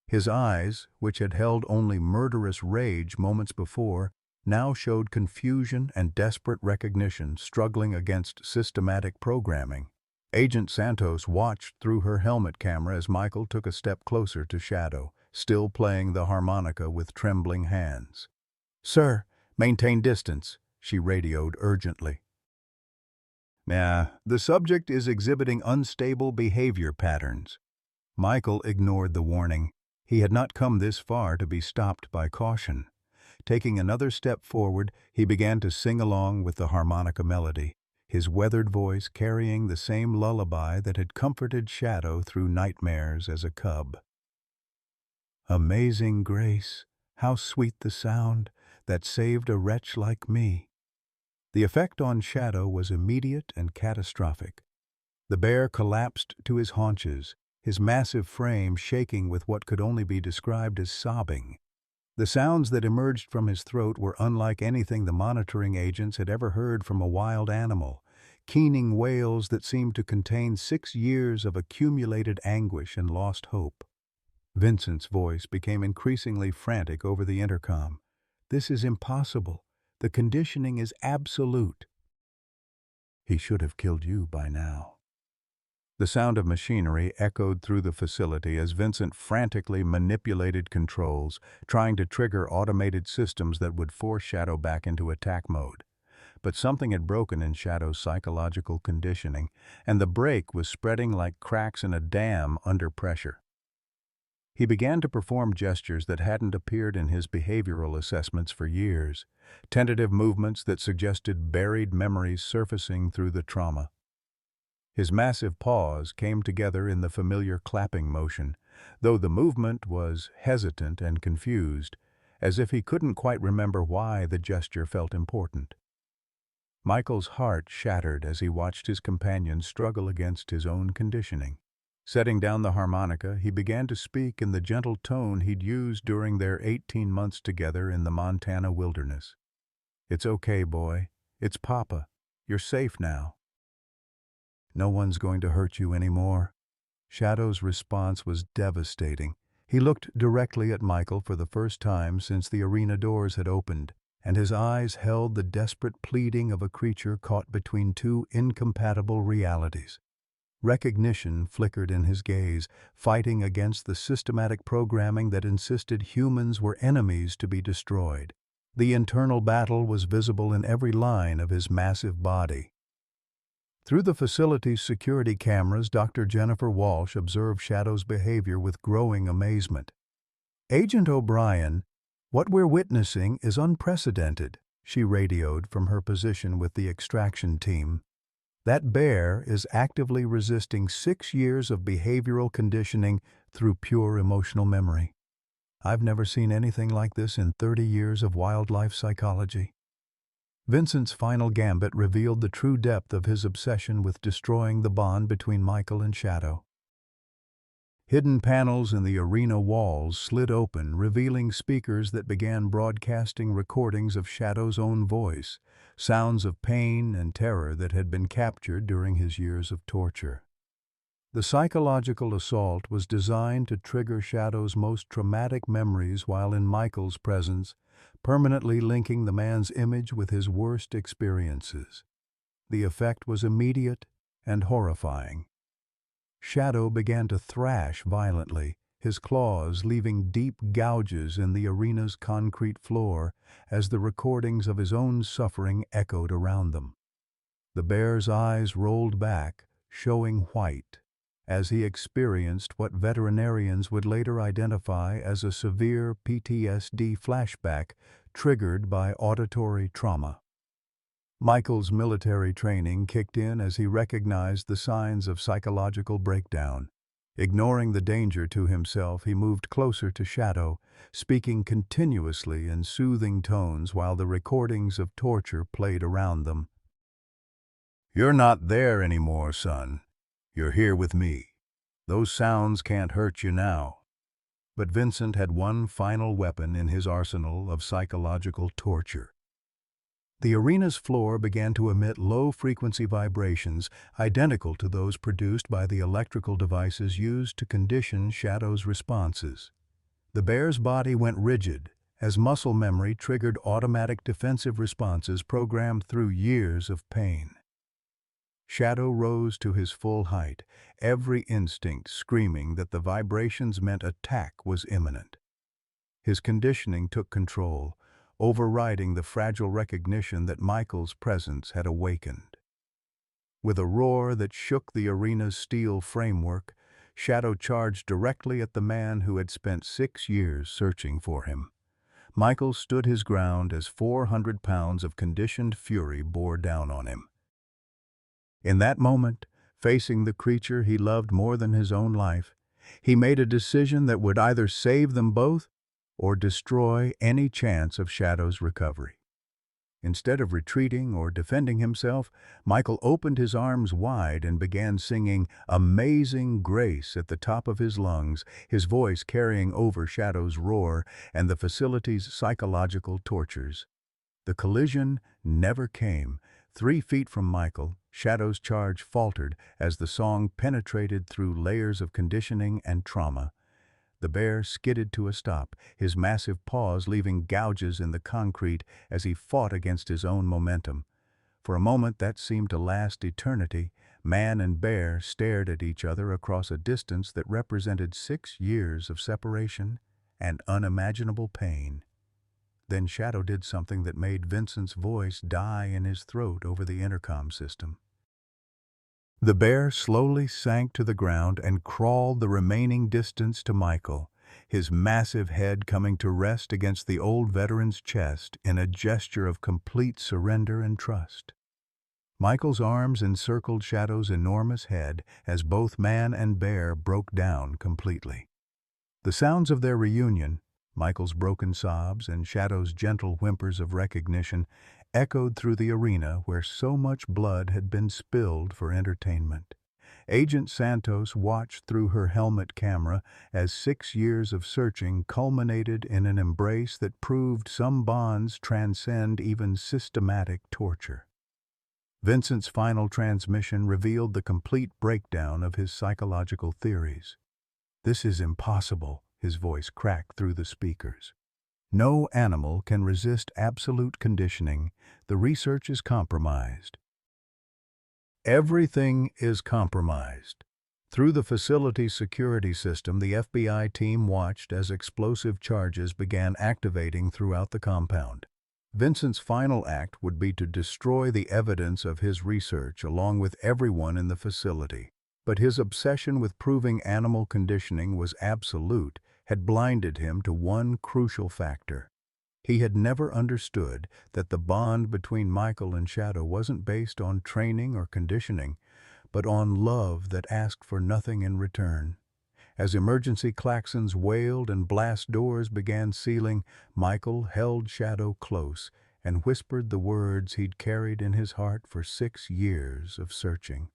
His eyes, which had held only murderous rage moments before, now showed confusion and desperate recognition struggling against systematic programming. Agent Santos watched through her helmet camera as Michael took a step closer to Shadow, still playing the harmonica with trembling hands. "Sir, maintain distance," she radioed urgently. The subject is exhibiting unstable behavior patterns." Michael ignored the warning. He had not come this far to be stopped by caution. Taking another step forward, he began to sing along with the harmonica melody, his weathered voice carrying the same lullaby that had comforted Shadow through nightmares as a cub. "Amazing grace, how sweet the sound that saved a wretch like me." The effect on Shadow was immediate and catastrophic. The bear collapsed to his haunches, his massive frame shaking with what could only be described as sobbing. The sounds that emerged from his throat were unlike anything the monitoring agents had ever heard from a wild animal, keening wails that seemed to contain 6 years of accumulated anguish and lost hope. Vincent's voice became increasingly frantic over the intercom. "This is impossible. The conditioning is absolute." "He should have killed you by now." The sound of machinery echoed through the facility as Vincent frantically manipulated controls, trying to trigger automated systems that would force Shadow back into attack mode. But something had broken in Shadow's psychological conditioning, and the break was spreading like cracks in a dam under pressure. He began to perform gestures that hadn't appeared in his behavioral assessments for years, tentative movements that suggested buried memories surfacing through the trauma. His massive paws came together in the familiar clapping motion, though the movement was hesitant and confused, as if he couldn't quite remember why the gesture felt important. Michael's heart shattered as he watched his companion struggle against his own conditioning. Setting down the harmonica, he began to speak in the gentle tone he'd used during their 18 months together in the Montana wilderness. "It's okay, boy. It's Papa. You're safe now. No one's going to hurt you anymore." Shadow's response was devastating. He looked directly at Michael for the first time since the arena doors had opened, and his eyes held the desperate pleading of a creature caught between two incompatible realities. Recognition flickered in his gaze, fighting against the systematic programming that insisted humans were enemies to be destroyed. The internal battle was visible in every line of his massive body. Through the facility's security cameras, Dr. Jennifer Walsh observed Shadow's behavior with growing amazement. "Agent O'Brien, what we're witnessing is unprecedented," she radioed from her position with the extraction team. "That bear is actively resisting 6 years of behavioral conditioning through pure emotional memory. I've never seen anything like this in 30 years of wildlife psychology." Vincent's final gambit revealed the true depth of his obsession with destroying the bond between Michael and Shadow. Hidden panels in the arena walls slid open, revealing speakers that began broadcasting recordings of Shadow's own voice, sounds of pain and terror that had been captured during his years of torture. The psychological assault was designed to trigger Shadow's most traumatic memories while in Michael's presence, permanently linking the man's image with his worst experiences. The effect was immediate and horrifying. Shadow began to thrash violently, his claws leaving deep gouges in the arena's concrete floor as the recordings of his own suffering echoed around them. The bear's eyes rolled back, showing white, as he experienced what veterinarians would later identify as a severe PTSD flashback triggered by auditory trauma. Michael's military training kicked in as he recognized the signs of psychological breakdown. Ignoring the danger to himself, he moved closer to Shadow, speaking continuously in soothing tones while the recordings of torture played around them. "You're not there anymore, son. You're here with me. Those sounds can't hurt you now." But Vincent had one final weapon in his arsenal of psychological torture. The arena's floor began to emit low-frequency vibrations identical to those produced by the electrical devices used to condition Shadow's responses. The bear's body went rigid as muscle memory triggered automatic defensive responses programmed through years of pain. Shadow rose to his full height, every instinct screaming that the vibrations meant attack was imminent. His conditioning took control, overriding the fragile recognition that Michael's presence had awakened. With a roar that shook the arena's steel framework, Shadow charged directly at the man who had spent 6 years searching for him. Michael stood his ground as 400 pounds of conditioned fury bore down on him. In that moment, facing the creature he loved more than his own life, he made a decision that would either save them both or destroy any chance of Shadow's recovery. Instead of retreating or defending himself, Michael opened his arms wide and began singing "Amazing Grace" at the top of his lungs, his voice carrying over Shadow's roar and the facility's psychological tortures. The collision never came. 3 feet from Michael, Shadow's charge faltered as the song penetrated through layers of conditioning and trauma. The bear skidded to a stop, his massive paws leaving gouges in the concrete as he fought against his own momentum. For a moment that seemed to last eternity, man and bear stared at each other across a distance that represented 6 years of separation and unimaginable pain. Then Shadow did something that made Vincent's voice die in his throat over the intercom system. The bear slowly sank to the ground and crawled the remaining distance to Michael, his massive head coming to rest against the old veteran's chest in a gesture of complete surrender and trust. Michael's arms encircled Shadow's enormous head as both man and bear broke down completely. The sounds of their reunion, Michael's broken sobs and Shadow's gentle whimpers of recognition, echoed through the arena where so much blood had been spilled for entertainment. Agent Santos watched through her helmet camera as 6 years of searching culminated in an embrace that proved some bonds transcend even systematic torture. Vincent's final transmission revealed the complete breakdown of his psychological theories. "This is impossible," his voice cracked through the speakers. "No animal can resist absolute conditioning. The research is compromised." Everything is compromised. Through the facility's security system, the FBI team watched as explosive charges began activating throughout the compound. Vincent's final act would be to destroy the evidence of his research along with everyone in the facility. But his obsession with proving animal conditioning was absolute had blinded him to one crucial factor. He had never understood that the bond between Michael and Shadow wasn't based on training or conditioning, but on love that asked for nothing in return. As emergency klaxons wailed and blast doors began sealing, Michael held Shadow close and whispered the words he'd carried in his heart for 6 years of searching.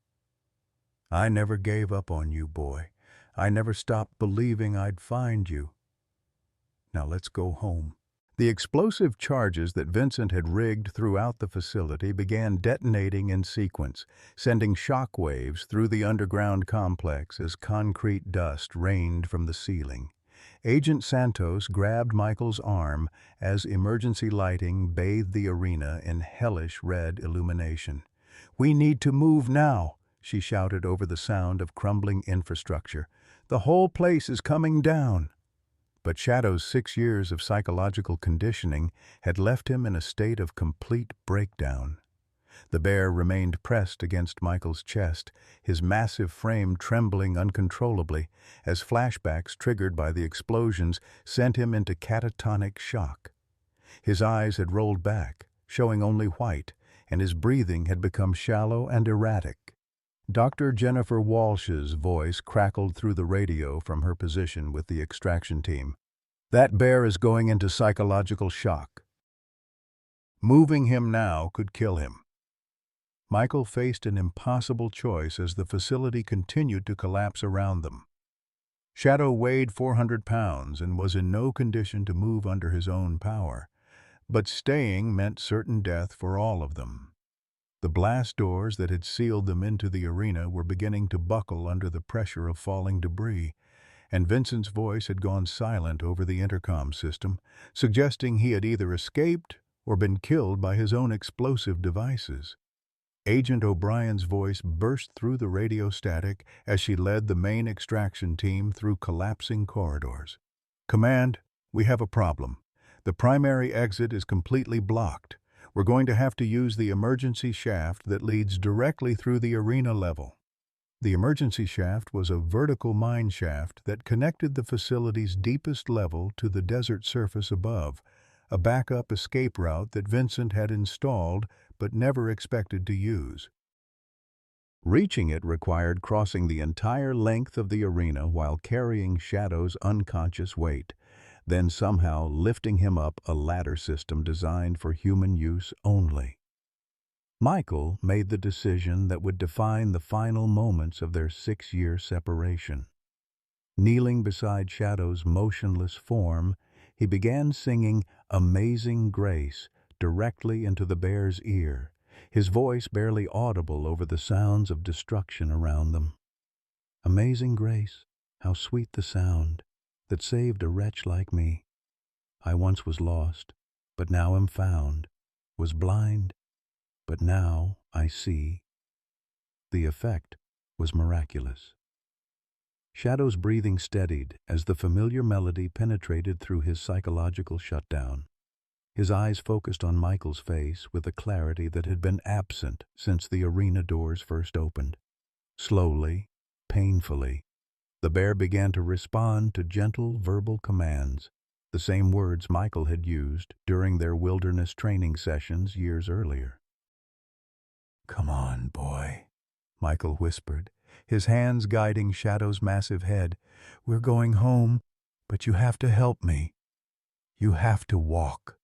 "I never gave up on you, boy. I never stopped believing I'd find you. Now let's go home." The explosive charges that Vincent had rigged throughout the facility began detonating in sequence, sending shock waves through the underground complex as concrete dust rained from the ceiling. Agent Santos grabbed Michael's arm as emergency lighting bathed the arena in hellish red illumination. "We need to move now," she shouted over the sound of crumbling infrastructure. "The whole place is coming down." But Shadow's 6 years of psychological conditioning had left him in a state of complete breakdown. The bear remained pressed against Michael's chest, his massive frame trembling uncontrollably as flashbacks triggered by the explosions sent him into catatonic shock. His eyes had rolled back, showing only white, and his breathing had become shallow and erratic. Dr. Jennifer Walsh's voice crackled through the radio from her position with the extraction team. "That bear is going into psychological shock. Moving him now could kill him." Michael faced an impossible choice as the facility continued to collapse around them. Shadow weighed 400 pounds and was in no condition to move under his own power, but staying meant certain death for all of them. The blast doors that had sealed them into the arena were beginning to buckle under the pressure of falling debris, and Vincent's voice had gone silent over the intercom system, suggesting he had either escaped or been killed by his own explosive devices. Agent O'Brien's voice burst through the radio static as she led the main extraction team through collapsing corridors. "Command, we have a problem. The primary exit is completely blocked. We're going to have to use the emergency shaft that leads directly through the arena level." The emergency shaft was a vertical mine shaft that connected the facility's deepest level to the desert surface above, a backup escape route that Vincent had installed but never expected to use. Reaching it required crossing the entire length of the arena while carrying Shadow's unconscious weight, then somehow lifting him up a ladder system designed for human use only. Michael made the decision that would define the final moments of their 6-year separation. Kneeling beside Shadow's motionless form, he began singing "Amazing Grace" directly into the bear's ear, his voice barely audible over the sounds of destruction around them. "Amazing grace, how sweet the sound that saved a wretch like me. I once was lost, but now am found, was blind, but now I see." The effect was miraculous. Shadow's breathing steadied as the familiar melody penetrated through his psychological shutdown. His eyes focused on Michael's face with a clarity that had been absent since the arena doors first opened. Slowly, painfully, the bear began to respond to gentle verbal commands, the same words Michael had used during their wilderness training sessions years earlier. "Come on, boy," Michael whispered, his hands guiding Shadow's massive head. "We're going home, but you have to help me. You have to walk."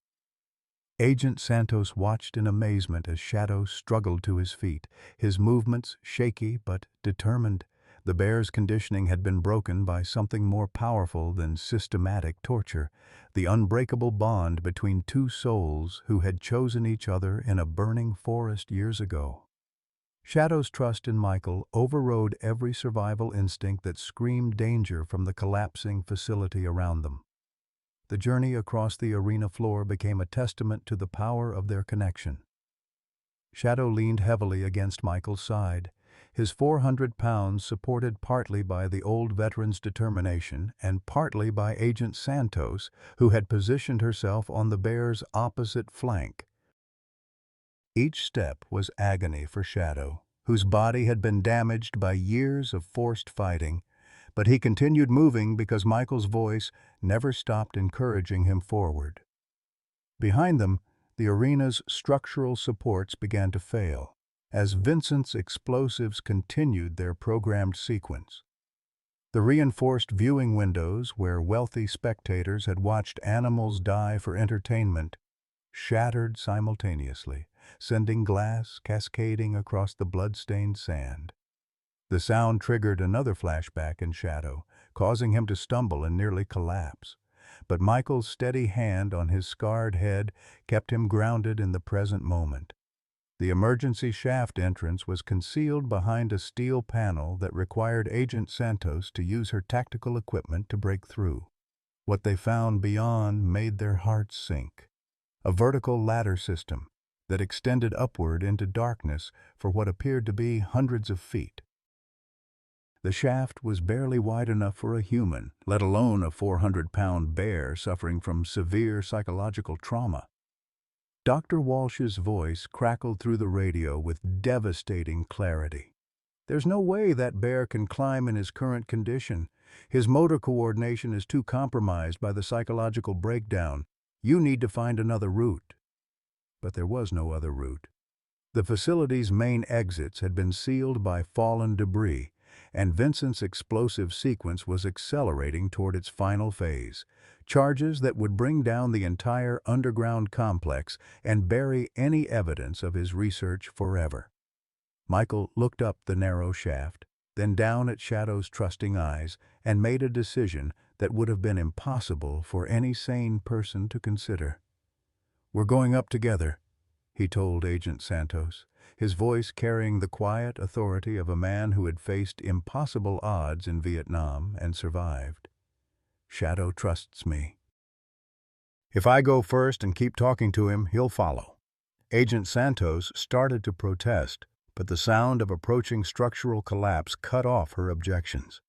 Agent Santos watched in amazement as Shadow struggled to his feet, his movements shaky but determined. The bear's conditioning had been broken by something more powerful than systematic torture, the unbreakable bond between two souls who had chosen each other in a burning forest years ago. Shadow's trust in Michael overrode every survival instinct that screamed danger from the collapsing facility around them. The journey across the arena floor became a testament to the power of their connection. Shadow leaned heavily against Michael's side, his 400 pounds supported partly by the old veteran's determination and partly by Agent Santos, who had positioned herself on the bear's opposite flank. Each step was agony for Shadow, whose body had been damaged by years of forced fighting, but he continued moving because Michael's voice never stopped encouraging him forward. Behind them, the arena's structural supports began to fail, as Vincent's explosives continued their programmed sequence. The reinforced viewing windows, where wealthy spectators had watched animals die for entertainment, shattered simultaneously, sending glass cascading across the blood-stained sand. The sound triggered another flashback in Shadow, causing him to stumble and nearly collapse. But Michael's steady hand on his scarred head kept him grounded in the present moment. The emergency shaft entrance was concealed behind a steel panel that required Agent Santos to use her tactical equipment to break through. What they found beyond made their hearts sink. A vertical ladder system that extended upward into darkness for what appeared to be hundreds of feet. The shaft was barely wide enough for a human, let alone a 400-pound bear suffering from severe psychological trauma. Dr. Walsh's voice crackled through the radio with devastating clarity. "There's no way that bear can climb in his current condition. His motor coordination is too compromised by the psychological breakdown. You need to find another route." But there was no other route. The facility's main exits had been sealed by fallen debris, and Vincent's explosive sequence was accelerating toward its final phase, charges that would bring down the entire underground complex and bury any evidence of his research forever. Michael looked up the narrow shaft, then down at Shadow's trusting eyes, and made a decision that would have been impossible for any sane person to consider. "We're going up together," he told Agent Santos, his voice carrying the quiet authority of a man who had faced impossible odds in Vietnam and survived. "Shadow trusts me. If I go first and keep talking to him, he'll follow." Agent Santos started to protest, but the sound of approaching structural collapse cut off her objections.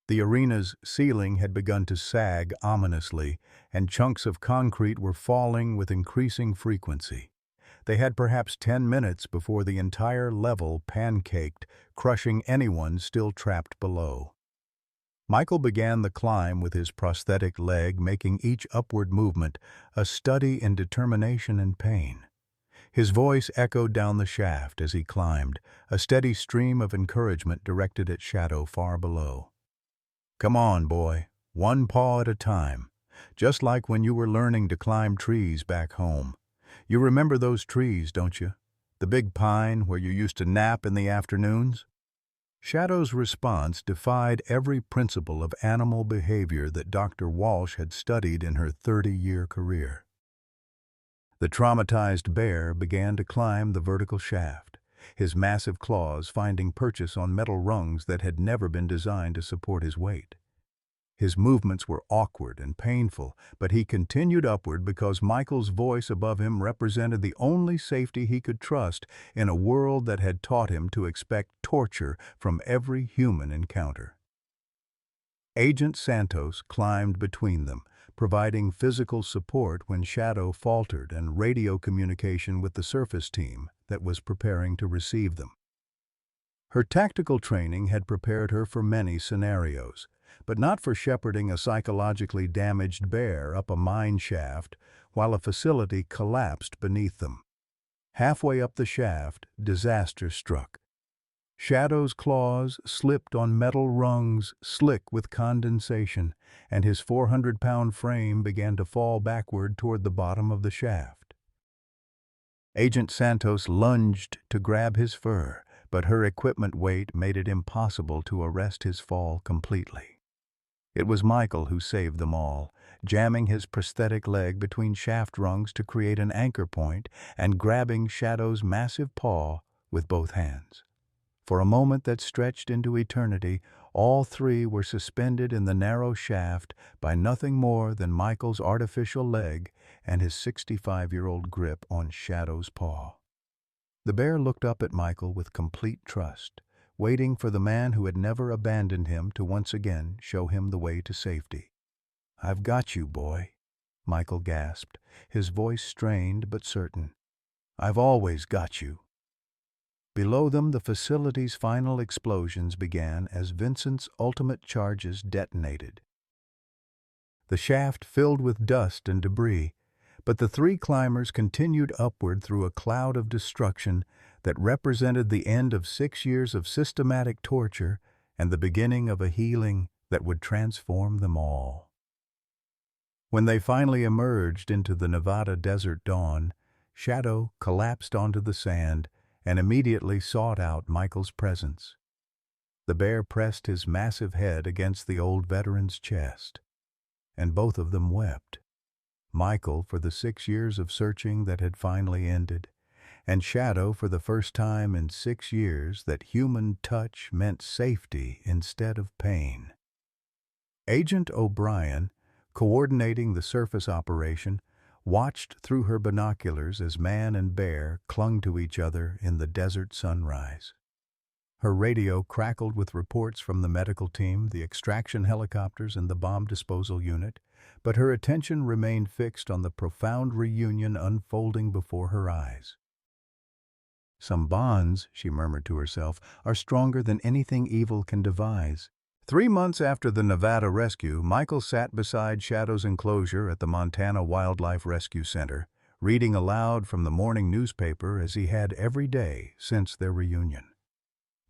The arena's ceiling had begun to sag ominously, and chunks of concrete were falling with increasing frequency. They had perhaps 10 minutes before the entire level pancaked, crushing anyone still trapped below. Michael began the climb with his prosthetic leg, making each upward movement a study in determination and pain. His voice echoed down the shaft as he climbed, a steady stream of encouragement directed at Shadow far below. "Come on, boy, one paw at a time, just like when you were learning to climb trees back home. You remember those trees, don't you? The big pine where you used to nap in the afternoons?" Shadow's response defied every principle of animal behavior that Dr. Walsh had studied in her 30-year career. The traumatized bear began to climb the vertical shaft, his massive claws finding purchase on metal rungs that had never been designed to support his weight. His movements were awkward and painful, but he continued upward because Michael's voice above him represented the only safety he could trust in a world that had taught him to expect torture from every human encounter. Agent Santos climbed between them, providing physical support when Shadow faltered and radio communication with the surface team that was preparing to receive them. Her tactical training had prepared her for many scenarios, but not for shepherding a psychologically damaged bear up a mine shaft while a facility collapsed beneath them. Halfway up the shaft, disaster struck. Shadow's claws slipped on metal rungs slick with condensation, and his 400-pound frame began to fall backward toward the bottom of the shaft. Agent Santos lunged to grab his fur, but her equipment weight made it impossible to arrest his fall completely. It was Michael who saved them all, jamming his prosthetic leg between shaft rungs to create an anchor point and grabbing Shadow's massive paw with both hands. For a moment that stretched into eternity, all three were suspended in the narrow shaft by nothing more than Michael's artificial leg and his 65-year-old grip on Shadow's paw. The bear looked up at Michael with complete trust, waiting for the man who had never abandoned him to once again show him the way to safety. "I've got you, boy," Michael gasped, his voice strained but certain. "I've always got you." Below them, the facility's final explosions began as Vincent's ultimate charges detonated. The shaft filled with dust and debris, but the three climbers continued upward through a cloud of destruction that represented the end of 6 years of systematic torture and the beginning of a healing that would transform them all. When they finally emerged into the Nevada desert dawn, Shadow collapsed onto the sand and immediately sought out Michael's presence. The bear pressed his massive head against the old veteran's chest, and both of them wept. Michael for the 6 years of searching that had finally ended, and Shadow for the first time in 6 years that human touch meant safety instead of pain. Agent O'Brien, coordinating the surface operation, watched through her binoculars as man and bear clung to each other in the desert sunrise. Her radio crackled with reports from the medical team, the extraction helicopters, and the bomb disposal unit, but her attention remained fixed on the profound reunion unfolding before her eyes. "Some bonds," she murmured to herself, "are stronger than anything evil can devise." 3 months after the Nevada rescue, Michael sat beside Shadow's enclosure at the Montana Wildlife Rescue Center, reading aloud from the morning newspaper as he had every day since their reunion.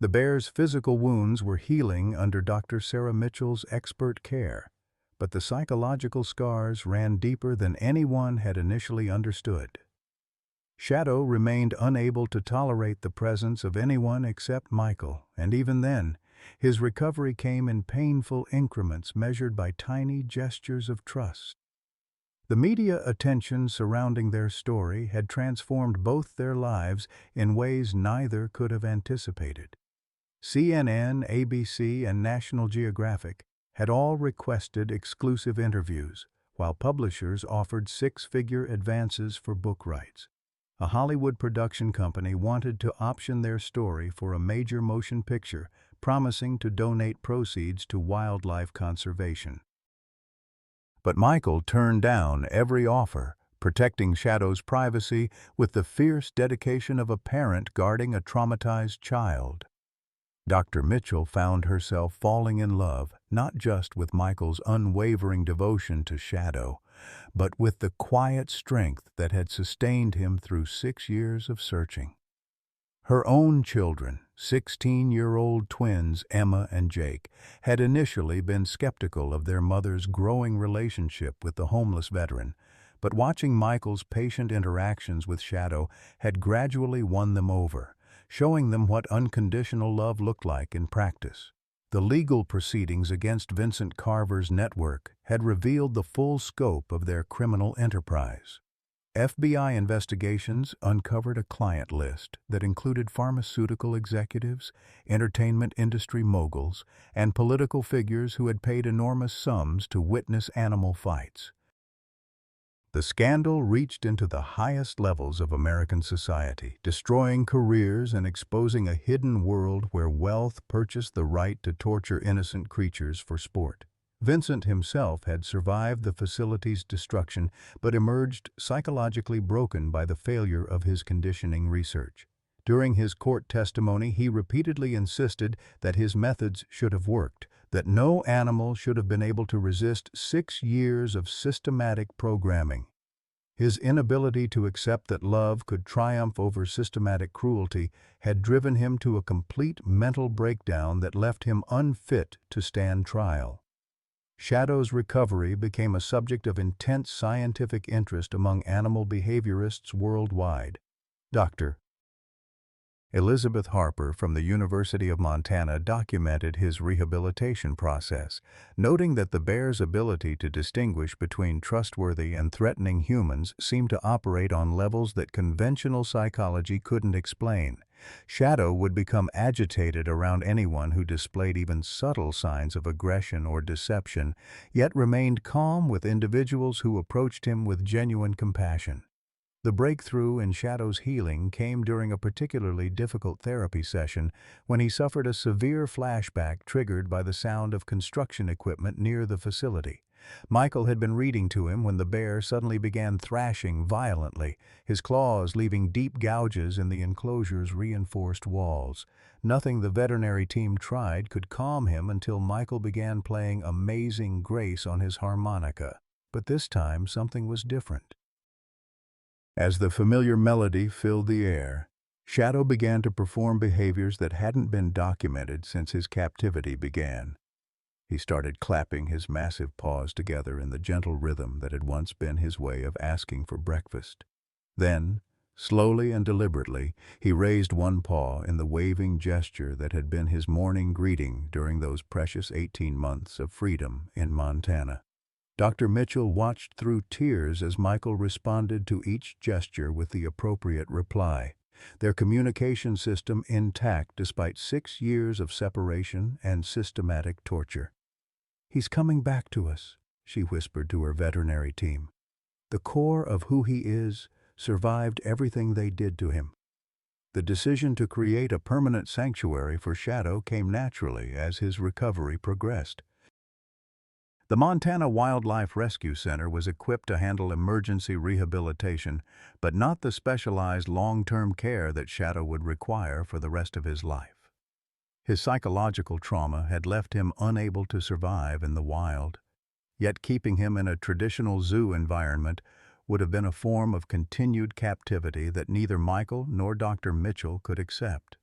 The bear's physical wounds were healing under Dr. Sarah Mitchell's expert care, but the psychological scars ran deeper than anyone had initially understood. Shadow remained unable to tolerate the presence of anyone except Michael, and even then, his recovery came in painful increments measured by tiny gestures of trust. The media attention surrounding their story had transformed both their lives in ways neither could have anticipated. CNN, ABC, and National Geographic had all requested exclusive interviews, while publishers offered 6-figure advances for book rights. A Hollywood production company wanted to option their story for a major motion picture, promising to donate proceeds to wildlife conservation. But Michael turned down every offer, protecting Shadow's privacy with the fierce dedication of a parent guarding a traumatized child. Dr. Mitchell found herself falling in love not just with Michael's unwavering devotion to Shadow, but with the quiet strength that had sustained him through 6 years of searching. Her own children, 16-year-old twins Emma and Jake, had initially been skeptical of their mother's growing relationship with the homeless veteran, but watching Michael's patient interactions with Shadow had gradually won them over, showing them what unconditional love looked like in practice. The legal proceedings against Vincent Carver's network had revealed the full scope of their criminal enterprise. FBI investigations uncovered a client list that included pharmaceutical executives, entertainment industry moguls, and political figures who had paid enormous sums to witness animal fights. The scandal reached into the highest levels of American society, destroying careers and exposing a hidden world where wealth purchased the right to torture innocent creatures for sport. Vincent himself had survived the facility's destruction, but emerged psychologically broken by the failure of his conditioning research. During his court testimony, he repeatedly insisted that his methods should have worked, that no animal should have been able to resist 6 years of systematic programming. His inability to accept that love could triumph over systematic cruelty had driven him to a complete mental breakdown that left him unfit to stand trial. Shadow's recovery became a subject of intense scientific interest among animal behaviorists worldwide. Dr. Elizabeth Harper from the University of Montana documented his rehabilitation process, noting that the bear's ability to distinguish between trustworthy and threatening humans seemed to operate on levels that conventional psychology couldn't explain. Shadow would become agitated around anyone who displayed even subtle signs of aggression or deception, yet remained calm with individuals who approached him with genuine compassion. The breakthrough in Shadow's healing came during a particularly difficult therapy session when he suffered a severe flashback triggered by the sound of construction equipment near the facility. Michael had been reading to him when the bear suddenly began thrashing violently, his claws leaving deep gouges in the enclosure's reinforced walls. Nothing the veterinary team tried could calm him until Michael began playing Amazing Grace on his harmonica. But this time something was different. As the familiar melody filled the air, Shadow began to perform behaviors that hadn't been documented since his captivity began. He started clapping his massive paws together in the gentle rhythm that had once been his way of asking for breakfast. Then, slowly and deliberately, he raised one paw in the waving gesture that had been his morning greeting during those precious 18 months of freedom in Montana. Dr. Mitchell watched through tears as Michael responded to each gesture with the appropriate reply, their communication system intact despite 6 years of separation and systematic torture. "He's coming back to us," she whispered to her veterinary team. "The core of who he is survived everything they did to him." The decision to create a permanent sanctuary for Shadow came naturally as his recovery progressed. The Montana Wildlife Rescue Center was equipped to handle emergency rehabilitation, but not the specialized long-term care that Shadow would require for the rest of his life. His psychological trauma had left him unable to survive in the wild, yet keeping him in a traditional zoo environment would have been a form of continued captivity that neither Michael nor Dr. Mitchell could accept.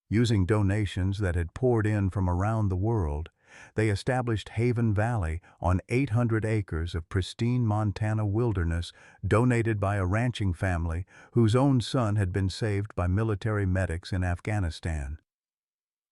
Using donations that had poured in from around the world, they established Haven Valley on 800 acres of pristine Montana wilderness donated by a ranching family whose own son had been saved by military medics in Afghanistan.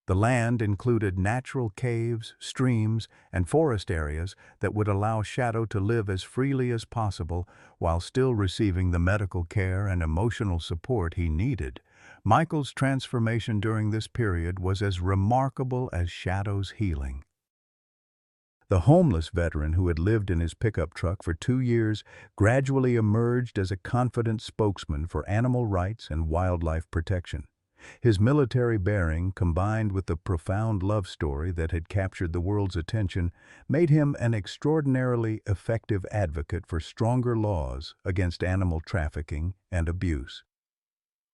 The land included natural caves, streams, and forest areas that would allow Shadow to live as freely as possible while still receiving the medical care and emotional support he needed. Michael's transformation during this period was as remarkable as Shadow's healing. The homeless veteran who had lived in his pickup truck for 2 years gradually emerged as a confident spokesman for animal rights and wildlife protection. His military bearing, combined with the profound love story that had captured the world's attention, made him an extraordinarily effective advocate for stronger laws against animal trafficking and abuse.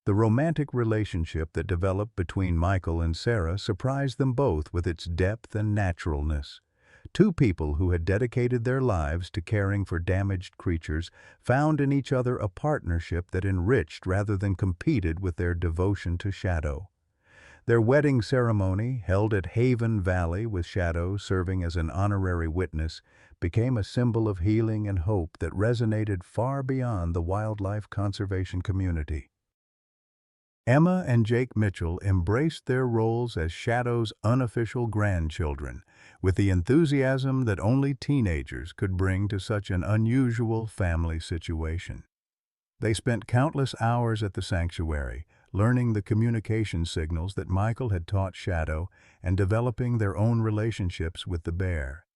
The romantic relationship that developed between Michael and Sarah surprised them both with its depth and naturalness. Two people who had dedicated their lives to caring for damaged creatures found in each other a partnership that enriched rather than competed with their devotion to Shadow. Their wedding ceremony, held at Haven Valley with Shadow serving as an honorary witness, became a symbol of healing and hope that resonated far beyond the wildlife conservation community. Emma and Jake Mitchell embraced their roles as Shadow's unofficial grandchildren, with the enthusiasm that only teenagers could bring to such an unusual family situation. They spent countless hours at the sanctuary, learning the communication signals that Michael had taught Shadow and developing their own relationships with the bear.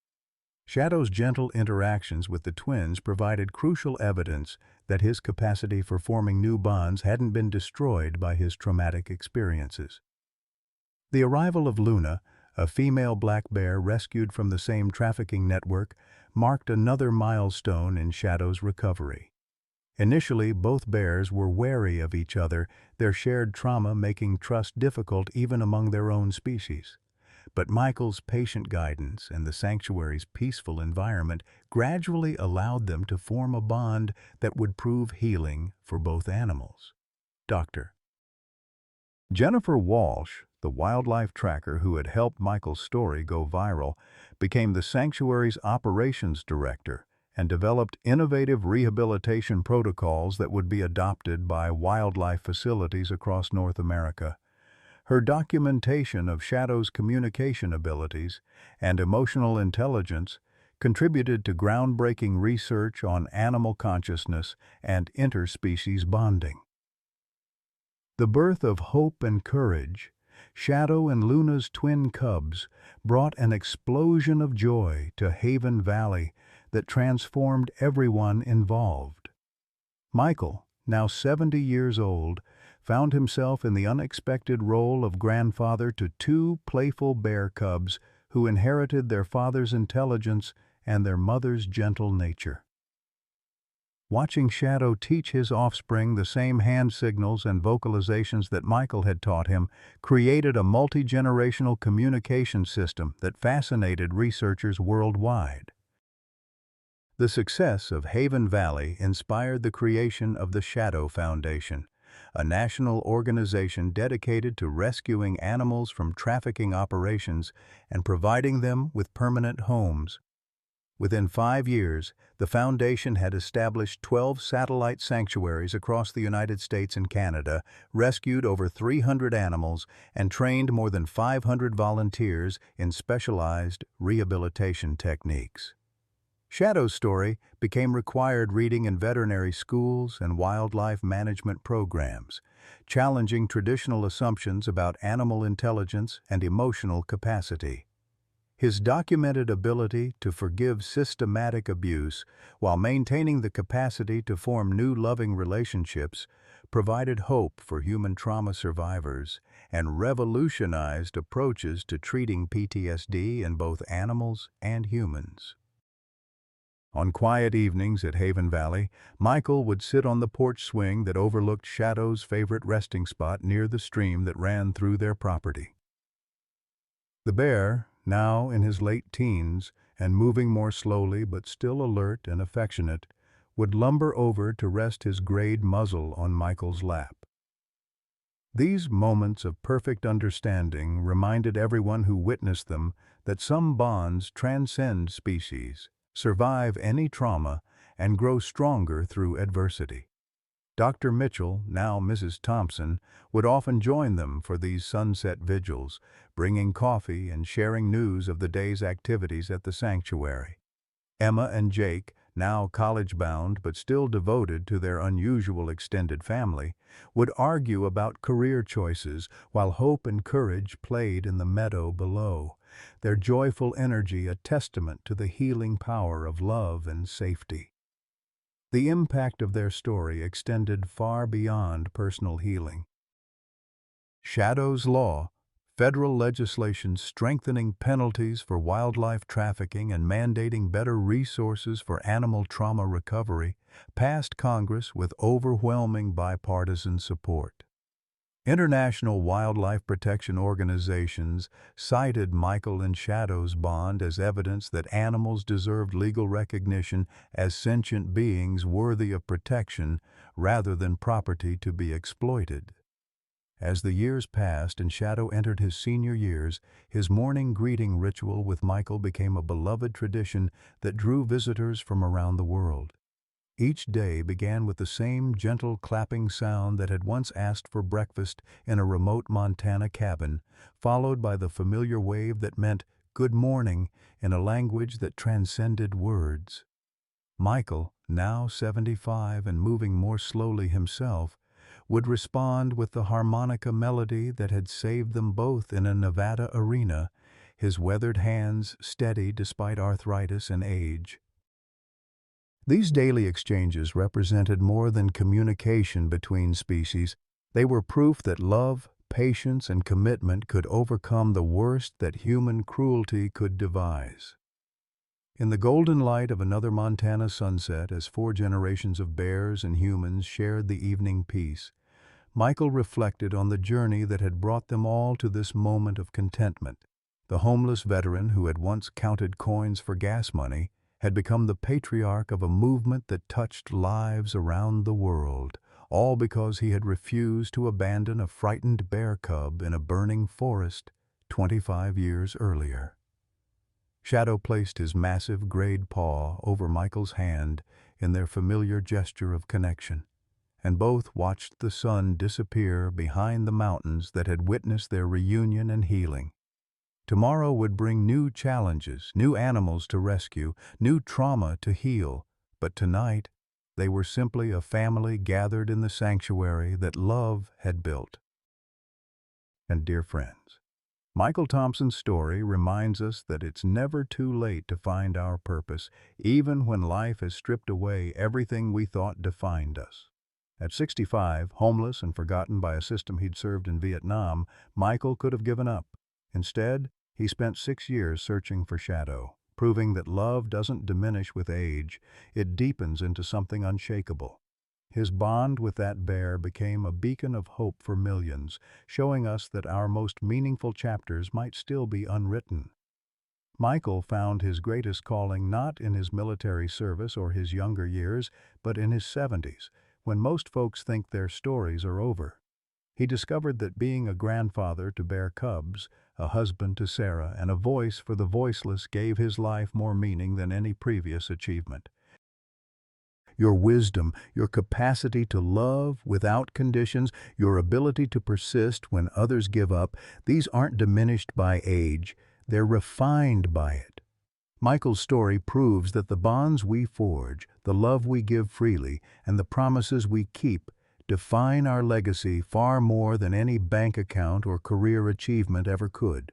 Shadow's gentle interactions with the twins provided crucial evidence that his capacity for forming new bonds hadn't been destroyed by his traumatic experiences. The arrival of Luna, a female black bear rescued from the same trafficking network, marked another milestone in Shadow's recovery. Initially, both bears were wary of each other, their shared trauma making trust difficult even among their own species. But Michael's patient guidance and the sanctuary's peaceful environment gradually allowed them to form a bond that would prove healing for both animals. Dr. Jennifer Walsh, the wildlife tracker who had helped Michael's story go viral, became the sanctuary's operations director, and developed innovative rehabilitation protocols that would be adopted by wildlife facilities across North America. Her documentation of Shadow's communication abilities and emotional intelligence contributed to groundbreaking research on animal consciousness and interspecies bonding. The birth of Hope and Courage, Shadow and Luna's twin cubs, brought an explosion of joy to Haven Valley that transformed everyone involved. Michael, now 70 years old, found himself in the unexpected role of grandfather to two playful bear cubs who inherited their father's intelligence and their mother's gentle nature. Watching Shadow teach his offspring the same hand signals and vocalizations that Michael had taught him created a multi-generational communication system that fascinated researchers worldwide. The success of Haven Valley inspired the creation of the Shadow Foundation, a national organization dedicated to rescuing animals from trafficking operations and providing them with permanent homes. Within 5 years, the foundation had established 12 satellite sanctuaries across the United States and Canada, rescued over 300 animals, and trained more than 500 volunteers in specialized rehabilitation techniques. Shadow's story became required reading in veterinary schools and wildlife management programs, challenging traditional assumptions about animal intelligence and emotional capacity. His documented ability to forgive systematic abuse while maintaining the capacity to form new loving relationships provided hope for human trauma survivors and revolutionized approaches to treating PTSD in both animals and humans. On quiet evenings at Haven Valley, Michael would sit on the porch swing that overlooked Shadow's favorite resting spot near the stream that ran through their property. The bear, now in his late teens and moving more slowly but still alert and affectionate, would lumber over to rest his grayed muzzle on Michael's lap. These moments of perfect understanding reminded everyone who witnessed them that some bonds transcend species, survive any trauma, and grow stronger through adversity. Dr. Mitchell, now Mrs. Thompson, would often join them for these sunset vigils, bringing coffee and sharing news of the day's activities at the sanctuary. Emma and Jake, now college-bound but still devoted to their unusual extended family, would argue about career choices while Hope and Courage played in the meadow below, their joyful energy a testament to the healing power of love and safety. The impact of their story extended far beyond personal healing. Shadow's Law, federal legislation strengthening penalties for wildlife trafficking and mandating better resources for animal trauma recovery, passed Congress with overwhelming bipartisan support. International wildlife protection organizations cited Michael and Shadow's bond as evidence that animals deserved legal recognition as sentient beings worthy of protection rather than property to be exploited. As the years passed and Shadow entered his senior years, his morning greeting ritual with Michael became a beloved tradition that drew visitors from around the world. Each day began with the same gentle clapping sound that had once asked for breakfast in a remote Montana cabin, followed by the familiar wave that meant "good morning" in a language that transcended words. Michael, now 75 and moving more slowly himself, would respond with the harmonica melody that had saved them both in a Nevada arena, his weathered hands steady despite arthritis and age. These daily exchanges represented more than communication between species. They were proof that love, patience, and commitment could overcome the worst that human cruelty could devise. In the golden light of another Montana sunset, as 4 generations of bears and humans shared the evening peace, Michael reflected on the journey that had brought them all to this moment of contentment. The homeless veteran who had once counted coins for gas money had become the patriarch of a movement that touched lives around the world, all because he had refused to abandon a frightened bear cub in a burning forest 25 years earlier. Shadow placed his massive grayed paw over Michael's hand in their familiar gesture of connection, and both watched the sun disappear behind the mountains that had witnessed their reunion and healing. Tomorrow would bring new challenges, new animals to rescue, new trauma to heal, but tonight they were simply a family gathered in the sanctuary that love had built. And dear friends, Michael Thompson's story reminds us that it's never too late to find our purpose, even when life has stripped away everything we thought defined us. At 65, homeless and forgotten by a system he'd served in Vietnam, Michael could have given up. Instead, he spent 6 years searching for Shadow, proving that love doesn't diminish with age, it deepens into something unshakable. His bond with that bear became a beacon of hope for millions, showing us that our most meaningful chapters might still be unwritten. Michael found his greatest calling not in his military service or his younger years, but in his 70s, when most folks think their stories are over. He discovered that being a grandfather to bear cubs, a husband to Sarah, and a voice for the voiceless gave his life more meaning than any previous achievement. Your wisdom, your capacity to love without conditions, your ability to persist when others give up, these aren't diminished by age, they're refined by it. Michael's story proves that the bonds we forge, the love we give freely, and the promises we keep define our legacy far more than any bank account or career achievement ever could.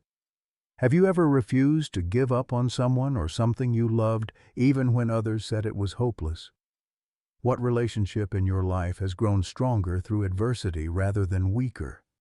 Have you ever refused to give up on someone or something you loved, even when others said it was hopeless? What relationship in your life has grown stronger through adversity rather than weaker?